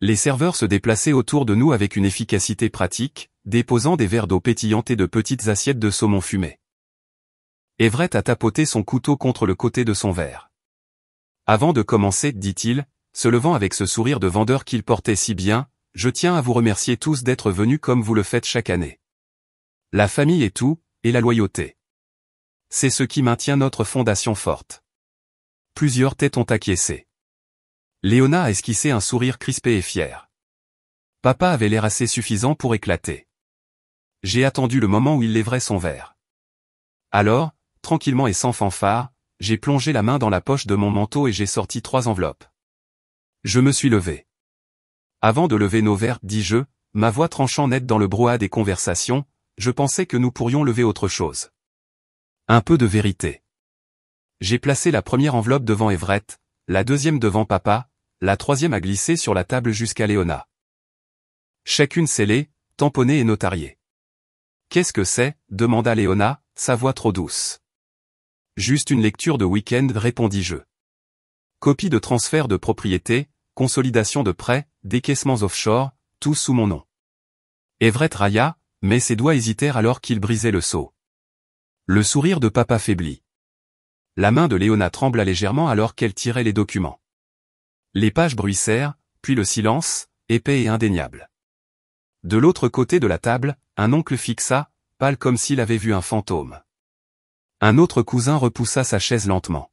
Les serveurs se déplaçaient autour de nous avec une efficacité pratique, déposant des verres d'eau pétillante et de petites assiettes de saumon fumé. Everett a tapoté son couteau contre le côté de son verre. Avant de commencer, dit-il, se levant avec ce sourire de vendeur qu'il portait si bien, je tiens à vous remercier tous d'être venus comme vous le faites chaque année. La famille est tout, et la loyauté. C'est ce qui maintient notre fondation forte. Plusieurs têtes ont acquiescé. Léona a esquissé un sourire crispé et fier. Papa avait l'air assez suffisant pour éclater. J'ai attendu le moment où il lèverait son verre. Alors, tranquillement et sans fanfare, j'ai plongé la main dans la poche de mon manteau et j'ai sorti 3 enveloppes. Je me suis levé. Avant de lever nos verres, dis-je, ma voix tranchant net dans le brouhaha des conversations, je pensais que nous pourrions lever autre chose. Un peu de vérité. J'ai placé la première enveloppe devant Everett, la deuxième devant papa, la troisième a glissé sur la table jusqu'à Léona. Chacune scellée, tamponnée et notariée. Qu'est-ce que c'est ? Demanda Léona, sa voix trop douce. Juste une lecture de week-end, répondis-je. Copie de transfert de propriété, consolidation de prêts, décaissements offshore, tout sous mon nom. Everett railla, mais ses doigts hésitèrent alors qu'il brisait le sceau. Le sourire de papa faiblit. La main de Léona trembla légèrement alors qu'elle tirait les documents. Les pages bruissèrent, puis le silence, épais et indéniable. De l'autre côté de la table, un oncle fixa, pâle comme s'il avait vu un fantôme. Un autre cousin repoussa sa chaise lentement.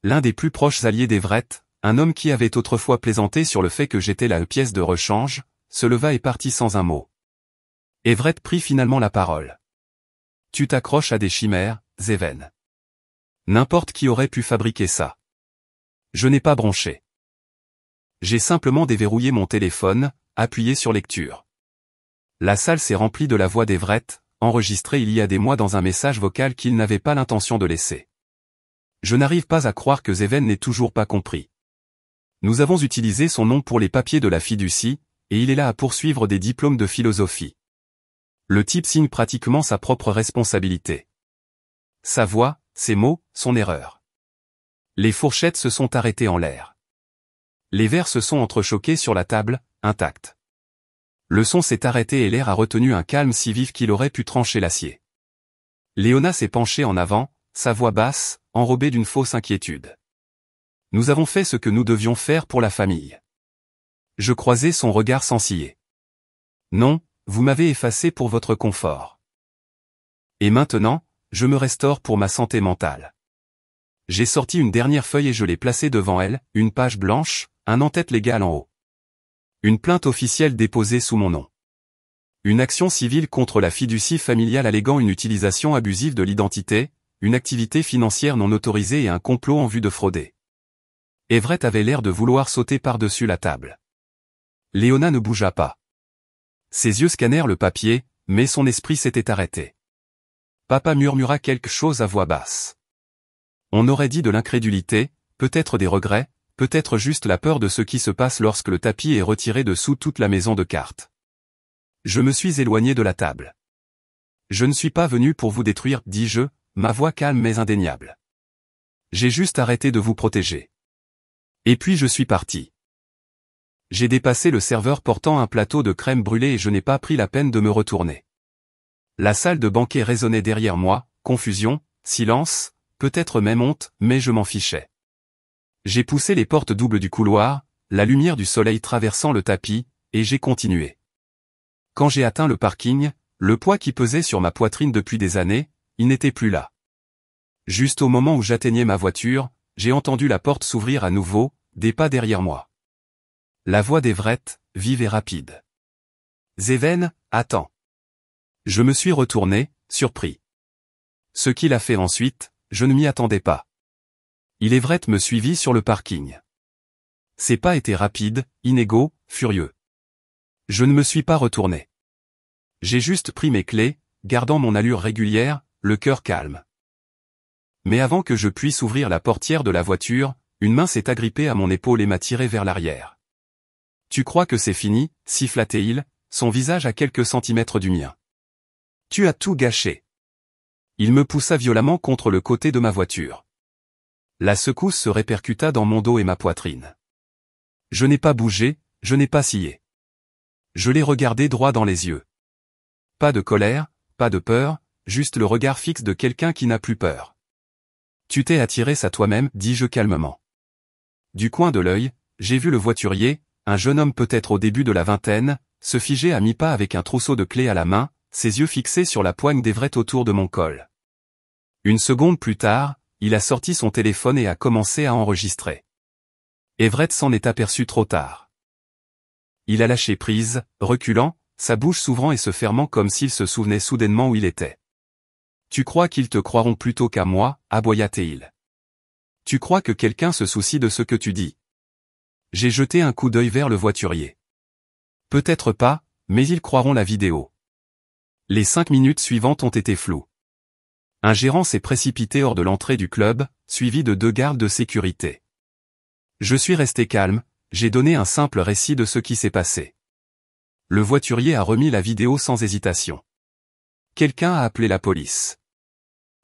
L'un des plus proches alliés d'Everett, un homme qui avait autrefois plaisanté sur le fait que j'étais la pièce de rechange, se leva et partit sans un mot. Everett prit finalement la parole. Tu t'accroches à des chimères, Zéven. N'importe qui aurait pu fabriquer ça. Je n'ai pas bronché. J'ai simplement déverrouillé mon téléphone, appuyé sur lecture. La salle s'est remplie de la voix d'Everett, enregistrée il y a des mois dans un message vocal qu'il n'avait pas l'intention de laisser. Je n'arrive pas à croire que Zéven n'ait toujours pas compris. Nous avons utilisé son nom pour les papiers de la fiducie, et il est là à poursuivre des diplômes de philosophie. Le type signe pratiquement sa propre responsabilité. Sa voix, ses mots, son erreur. Les fourchettes se sont arrêtées en l'air. Les verres se sont entrechoqués sur la table, intacts. Le son s'est arrêté et l'air a retenu un calme si vif qu'il aurait pu trancher l'acier. Léona s'est penchée en avant, sa voix basse, enrobée d'une fausse inquiétude. Nous avons fait ce que nous devions faire pour la famille. Je croisai son regard sans ciller. Non, vous m'avez effacé pour votre confort. Et maintenant, je me restaure pour ma santé mentale. J'ai sorti une dernière feuille et je l'ai placée devant elle, une page blanche, un en-tête légal en haut. Une plainte officielle déposée sous mon nom. Une action civile contre la fiducie familiale alléguant une utilisation abusive de l'identité, une activité financière non autorisée et un complot en vue de frauder. Everett avait l'air de vouloir sauter par-dessus la table. Léona ne bougea pas. Ses yeux scannèrent le papier, mais son esprit s'était arrêté. Papa murmura quelque chose à voix basse. On aurait dit de l'incrédulité, peut-être des regrets, peut-être juste la peur de ce qui se passe lorsque le tapis est retiré de sous toute la maison de cartes. Je me suis éloigné de la table. Je ne suis pas venu pour vous détruire, dis-je, ma voix calme mais indéniable. J'ai juste arrêté de vous protéger. Et puis je suis parti. J'ai dépassé le serveur portant un plateau de crème brûlée et je n'ai pas pris la peine de me retourner. La salle de banquet résonnait derrière moi, confusion, silence, peut-être même honte, mais je m'en fichais. J'ai poussé les portes doubles du couloir, la lumière du soleil traversant le tapis, et j'ai continué. Quand j'ai atteint le parking, le poids qui pesait sur ma poitrine depuis des années, il n'était plus là. Juste au moment où j'atteignais ma voiture, j'ai entendu la porte s'ouvrir à nouveau, des pas derrière moi. La voix d'Everett, vive et rapide. Zéven, attends. Je me suis retourné, surpris. Ce qu'il a fait ensuite, je ne m'y attendais pas. Everett me suivit sur le parking. Ses pas étaient rapides, inégaux, furieux. Je ne me suis pas retourné. J'ai juste pris mes clés, gardant mon allure régulière, le cœur calme. Mais avant que je puisse ouvrir la portière de la voiture, une main s'est agrippée à mon épaule et m'a tiré vers l'arrière. Tu crois que c'est fini, siffla Théil, son visage à quelques centimètres du mien. Tu as tout gâché. Il me poussa violemment contre le côté de ma voiture. La secousse se répercuta dans mon dos et ma poitrine. Je n'ai pas bougé, je n'ai pas scié. Je l'ai regardé droit dans les yeux. Pas de colère, pas de peur, juste le regard fixe de quelqu'un qui n'a plus peur. Tu t'es attiré ça toi-même, dis-je calmement. Du coin de l'œil, j'ai vu le voiturier, un jeune homme peut-être au début de la vingtaine, se figer à mi-pas avec un trousseau de clés à la main, ses yeux fixés sur la poigne d'Everett autour de mon col. Une seconde plus tard, il a sorti son téléphone et a commencé à enregistrer. Everett s'en est aperçu trop tard. Il a lâché prise, reculant, sa bouche s'ouvrant et se fermant comme s'il se souvenait soudainement où il était. Tu crois qu'ils te croiront plutôt qu'à moi, aboya Théil. Tu crois que quelqu'un se soucie de ce que tu dis? J'ai jeté un coup d'œil vers le voiturier. Peut-être pas, mais ils croiront la vidéo. Les 5 minutes suivantes ont été floues. Un gérant s'est précipité hors de l'entrée du club, suivi de 2 gardes de sécurité. Je suis resté calme, j'ai donné un simple récit de ce qui s'est passé. Le voiturier a remis la vidéo sans hésitation. Quelqu'un a appelé la police.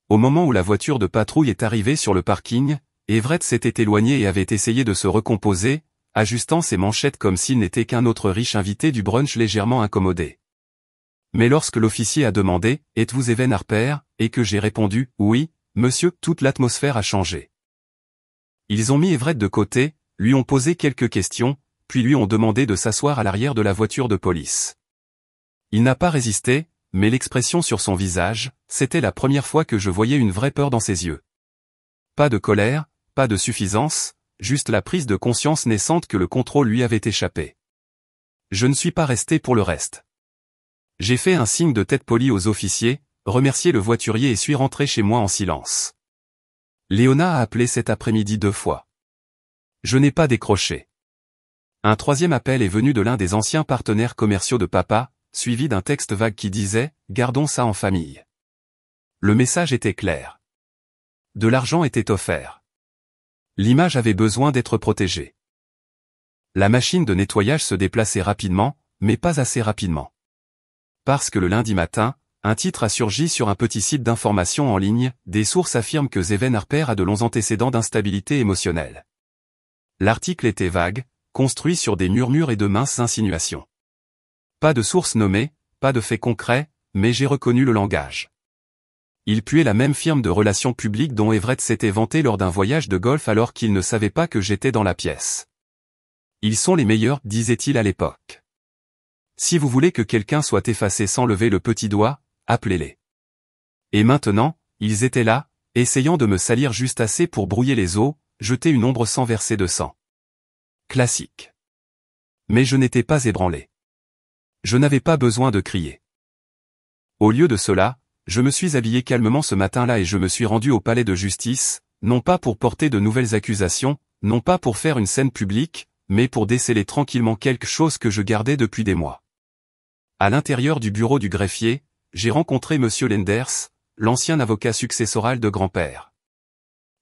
Au moment où la voiture de patrouille est arrivée sur le parking, Everett s'était éloigné et avait essayé de se recomposer, ajustant ses manchettes comme s'il n'était qu'un autre riche invité du brunch légèrement incommodé. Mais lorsque l'officier a demandé « Êtes-vous Evan Harper ?» et que j'ai répondu « Oui, monsieur », toute l'atmosphère a changé. Ils ont mis Everett de côté, lui ont posé quelques questions, puis lui ont demandé de s'asseoir à l'arrière de la voiture de police. Il n'a pas résisté, mais l'expression sur son visage, c'était la première fois que je voyais une vraie peur dans ses yeux. Pas de colère, pas de suffisance, juste la prise de conscience naissante que le contrôle lui avait échappé. Je ne suis pas resté pour le reste. J'ai fait un signe de tête poli aux officiers, remercié le voiturier et suis rentré chez moi en silence. Léona a appelé cet après-midi 2 fois. Je n'ai pas décroché. Un 3e appel est venu de l'un des anciens partenaires commerciaux de papa, suivi d'un texte vague qui disait « Gardons ça en famille ». Le message était clair. De l'argent était offert. L'image avait besoin d'être protégée. La machine de nettoyage se déplaçait rapidement, mais pas assez rapidement. Parce que le lundi matin, un titre a surgi sur un petit site d'information en ligne, des sources affirment que Evan Harper a de longs antécédents d'instabilité émotionnelle. L'article était vague, construit sur des murmures et de minces insinuations. Pas de source nommée, pas de faits concrets, mais j'ai reconnu le langage. Il puait la même firme de relations publiques dont Everett s'était vanté lors d'un voyage de golf alors qu'il ne savait pas que j'étais dans la pièce. Ils sont les meilleurs, disait-il à l'époque. Si vous voulez que quelqu'un soit effacé sans lever le petit doigt, appelez-les. Et maintenant, ils étaient là, essayant de me salir juste assez pour brouiller les eaux, jeter une ombre sans verser de sang. Classique. Mais je n'étais pas ébranlé. Je n'avais pas besoin de crier. Au lieu de cela, je me suis habillé calmement ce matin-là et je me suis rendu au palais de justice, non pas pour porter de nouvelles accusations, non pas pour faire une scène publique, mais pour déceler tranquillement quelque chose que je gardais depuis des mois. À l'intérieur du bureau du greffier, j'ai rencontré Monsieur Lenders, l'ancien avocat successoral de grand-père.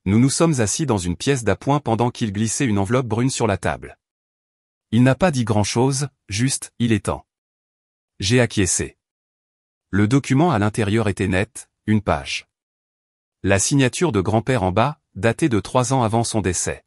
Nous nous sommes assis dans une pièce d'appoint pendant qu'il glissait une enveloppe brune sur la table. Il n'a pas dit grand-chose, juste, il est temps. J'ai acquiescé. Le document à l'intérieur était net, une page. La signature de grand-père en bas, datée de 3 ans avant son décès.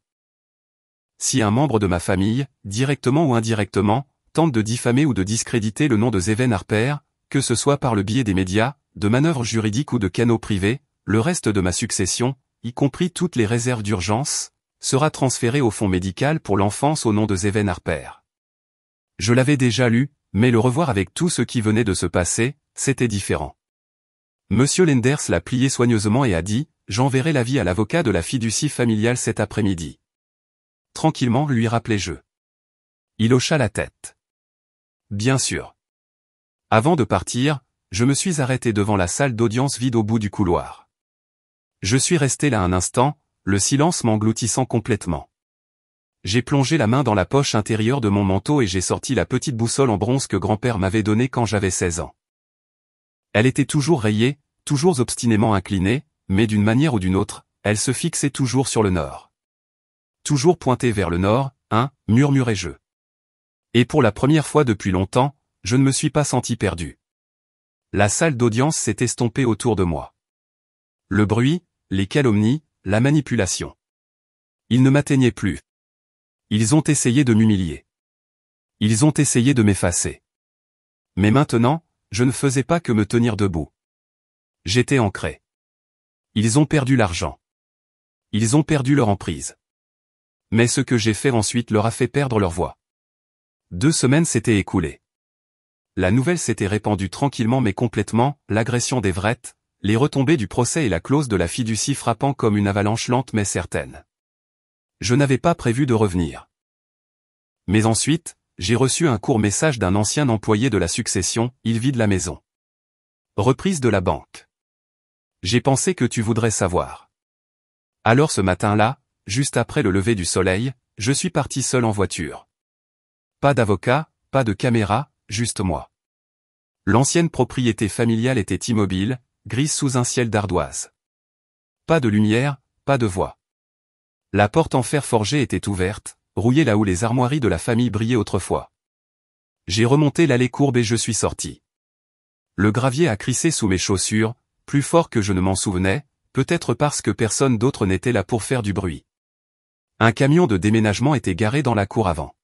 Si un membre de ma famille, directement ou indirectement, tente de diffamer ou de discréditer le nom de Evan Harper, que ce soit par le biais des médias, de manœuvres juridiques ou de canaux privés, le reste de ma succession, y compris toutes les réserves d'urgence, sera transféré au fonds médical pour l'enfance au nom de Evan Harper. Je l'avais déjà lu, mais le revoir avec tout ce qui venait de se passer, c'était différent. Monsieur Lenders l'a plié soigneusement et a dit « J'enverrai l'avis à l'avocat de la fiducie familiale cet après-midi. » Tranquillement lui rappelai-je. Il hocha la tête. Bien sûr. Avant de partir, je me suis arrêté devant la salle d'audience vide au bout du couloir. Je suis resté là un instant, le silence m'engloutissant complètement. J'ai plongé la main dans la poche intérieure de mon manteau et j'ai sorti la petite boussole en bronze que grand-père m'avait donnée quand j'avais 16 ans. Elle était toujours rayée, toujours obstinément inclinée, mais d'une manière ou d'une autre, elle se fixait toujours sur le nord. Toujours pointée vers le nord, murmurai-je. Et pour la première fois depuis longtemps, je ne me suis pas senti perdu. La salle d'audience s'est estompée autour de moi. Le bruit, les calomnies, la manipulation. Ils ne m'atteignaient plus. Ils ont essayé de m'humilier. Ils ont essayé de m'effacer. Mais maintenant, je ne faisais pas que me tenir debout. J'étais ancré. Ils ont perdu l'argent. Ils ont perdu leur emprise. Mais ce que j'ai fait ensuite leur a fait perdre leur voix. 2 semaines s'étaient écoulées. La nouvelle s'était répandue tranquillement mais complètement, l'agression d'Everett, les retombées du procès et la clause de la fiducie frappant comme une avalanche lente mais certaine. Je n'avais pas prévu de revenir. Mais ensuite, j'ai reçu un court message d'un ancien employé de la succession, il vide la maison. Reprise de la banque. J'ai pensé que tu voudrais savoir. Alors ce matin-là, juste après le lever du soleil, je suis parti seul en voiture. Pas d'avocat, pas de caméra, juste moi. L'ancienne propriété familiale était immobile, grise sous un ciel d'ardoise. Pas de lumière, pas de voix. La porte en fer forgé était ouverte, rouillée là où les armoiries de la famille brillaient autrefois. J'ai remonté l'allée courbe et je suis sorti. Le gravier a crissé sous mes chaussures, plus fort que je ne m'en souvenais, peut-être parce que personne d'autre n'était là pour faire du bruit. Un camion de déménagement était garé dans la cour avant.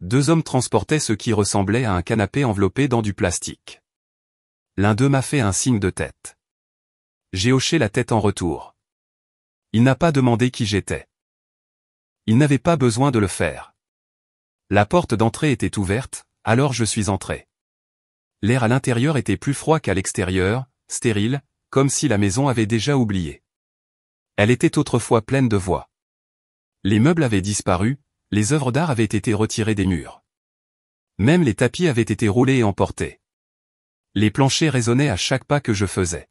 2 hommes transportaient ce qui ressemblait à un canapé enveloppé dans du plastique. L'un d'eux m'a fait un signe de tête. J'ai hoché la tête en retour. Il n'a pas demandé qui j'étais. Il n'avait pas besoin de le faire. La porte d'entrée était ouverte, alors je suis entré. L'air à l'intérieur était plus froid qu'à l'extérieur, stérile, comme si la maison avait déjà oublié. Elle était autrefois pleine de voix. Les meubles avaient disparu, les œuvres d'art avaient été retirées des murs. Même les tapis avaient été roulés et emportés. Les planchers résonnaient à chaque pas que je faisais.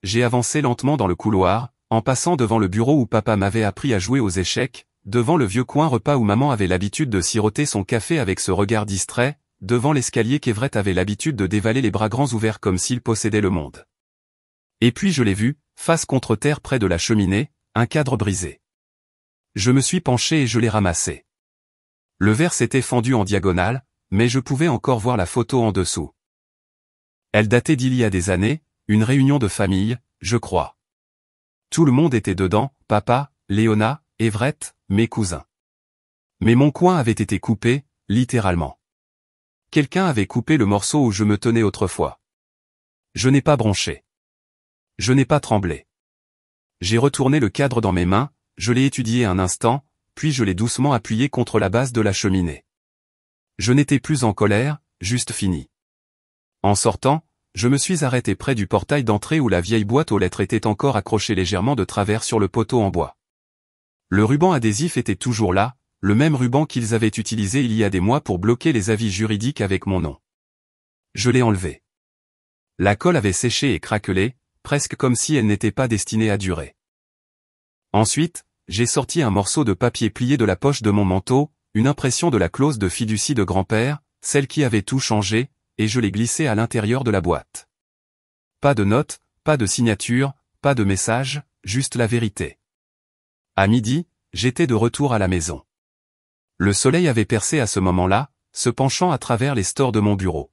J'ai avancé lentement dans le couloir, en passant devant le bureau où papa m'avait appris à jouer aux échecs, devant le vieux coin repas où maman avait l'habitude de siroter son café avec ce regard distrait, devant l'escalier qu'Everett avait l'habitude de dévaler les bras grands ouverts comme s'il possédait le monde. Et puis je l'ai vu, face contre terre près de la cheminée, un cadre brisé. Je me suis penché et je l'ai ramassé. Le verre s'était fendu en diagonale, mais je pouvais encore voir la photo en dessous. Elle datait d'il y a des années, une réunion de famille, je crois. Tout le monde était dedans, papa, Léona, Everett, mes cousins. Mais mon coin avait été coupé, littéralement. Quelqu'un avait coupé le morceau où je me tenais autrefois. Je n'ai pas bronché. Je n'ai pas tremblé. J'ai retourné le cadre dans mes mains, je l'ai étudié un instant, puis je l'ai doucement appuyé contre la base de la cheminée. Je n'étais plus en colère, juste fini. En sortant, je me suis arrêté près du portail d'entrée où la vieille boîte aux lettres était encore accrochée légèrement de travers sur le poteau en bois. Le ruban adhésif était toujours là, le même ruban qu'ils avaient utilisé il y a des mois pour bloquer les avis juridiques avec mon nom. Je l'ai enlevé. La colle avait séché et craquelé, presque comme si elle n'était pas destinée à durer. Ensuite, j'ai sorti un morceau de papier plié de la poche de mon manteau, une impression de la clause de fiducie de grand-père, celle qui avait tout changé, et je l'ai glissé à l'intérieur de la boîte. Pas de note, pas de signature, pas de message, juste la vérité. À midi, j'étais de retour à la maison. Le soleil avait percé à ce moment-là, se penchant à travers les stores de mon bureau.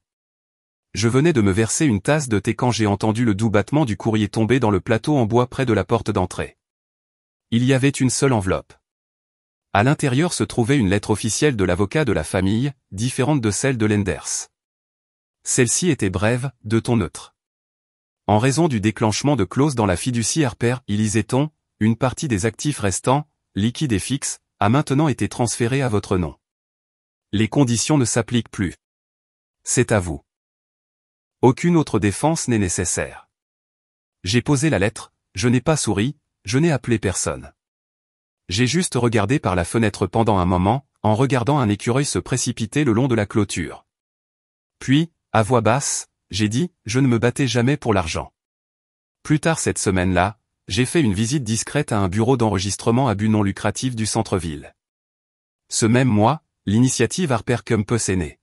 Je venais de me verser une tasse de thé quand j'ai entendu le doux battement du courrier tomber dans le plateau en bois près de la porte d'entrée. Il y avait une seule enveloppe. À l'intérieur se trouvait une lettre officielle de l'avocat de la famille, différente de celle de Lenders. Celle-ci était brève, de ton neutre. En raison du déclenchement de clauses dans la fiducie Harper, y lisait-on, une partie des actifs restants, liquides et fixes, a maintenant été transférée à votre nom. Les conditions ne s'appliquent plus. C'est à vous. Aucune autre défense n'est nécessaire. J'ai posé la lettre, je n'ai pas souri, je n'ai appelé personne. J'ai juste regardé par la fenêtre pendant un moment, en regardant un écureuil se précipiter le long de la clôture. Puis, à voix basse, j'ai dit, je ne me battais jamais pour l'argent. Plus tard cette semaine-là, j'ai fait une visite discrète à un bureau d'enregistrement à but non lucratif du centre-ville. Ce même mois, l'initiative Harper Campus est née.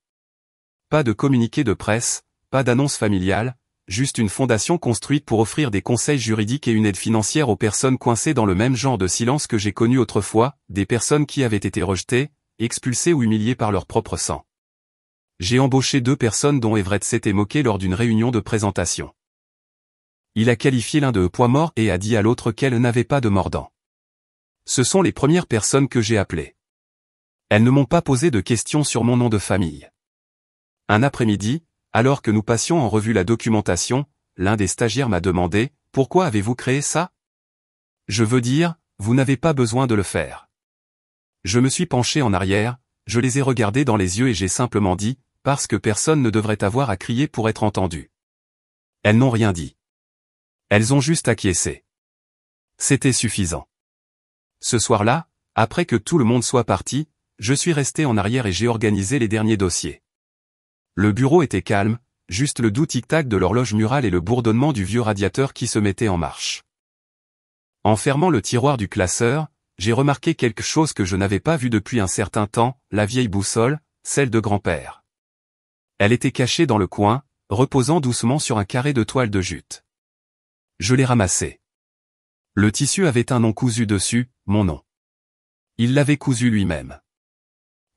Pas de communiqué de presse, pas d'annonce familiale, juste une fondation construite pour offrir des conseils juridiques et une aide financière aux personnes coincées dans le même genre de silence que j'ai connu autrefois, des personnes qui avaient été rejetées, expulsés ou humiliés par leur propre sang. J'ai embauché 2 personnes dont Everett s'était moqué lors d'une réunion de présentation. Il a qualifié l'un de poids mort et a dit à l'autre qu'elle n'avait pas de mordant. Ce sont les premières personnes que j'ai appelées. Elles ne m'ont pas posé de questions sur mon nom de famille. Un après-midi, alors que nous passions en revue la documentation, l'un des stagiaires m'a demandé « Pourquoi avez-vous créé ça ?» Je veux dire, vous n'avez pas besoin de le faire. Je me suis penché en arrière, je les ai regardés dans les yeux et j'ai simplement dit « Parce que personne ne devrait avoir à crier pour être entendu. » Elles n'ont rien dit. Elles ont juste acquiescé. C'était suffisant. Ce soir-là, après que tout le monde soit parti, je suis resté en arrière et j'ai organisé les derniers dossiers. Le bureau était calme, juste le doux tic-tac de l'horloge murale et le bourdonnement du vieux radiateur qui se mettait en marche. En fermant le tiroir du classeur, j'ai remarqué quelque chose que je n'avais pas vu depuis un certain temps, la vieille boussole, celle de grand-père. Elle était cachée dans le coin, reposant doucement sur un carré de toile de jute. Je l'ai ramassée. Le tissu avait un nom cousu dessus, mon nom. Il l'avait cousu lui-même.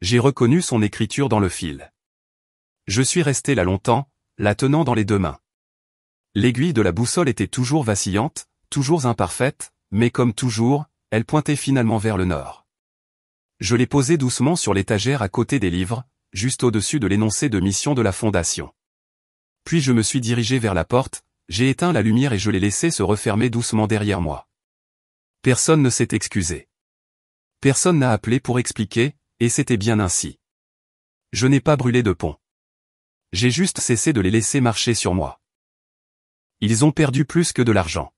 J'ai reconnu son écriture dans le fil. Je suis resté là longtemps, la tenant dans les 2 mains. L'aiguille de la boussole était toujours vacillante, toujours imparfaite, mais comme toujours, elle pointait finalement vers le nord. Je l'ai posée doucement sur l'étagère à côté des livres, juste au-dessus de l'énoncé de mission de la Fondation. Puis je me suis dirigé vers la porte, j'ai éteint la lumière et je l'ai laissée se refermer doucement derrière moi. Personne ne s'est excusé. Personne n'a appelé pour expliquer, et c'était bien ainsi. Je n'ai pas brûlé de pont. J'ai juste cessé de les laisser marcher sur moi. Ils ont perdu plus que de l'argent.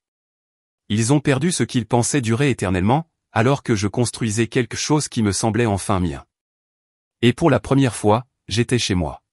Ils ont perdu ce qu'ils pensaient durer éternellement, alors que je construisais quelque chose qui me semblait enfin mien. Et pour la première fois, j'étais chez moi.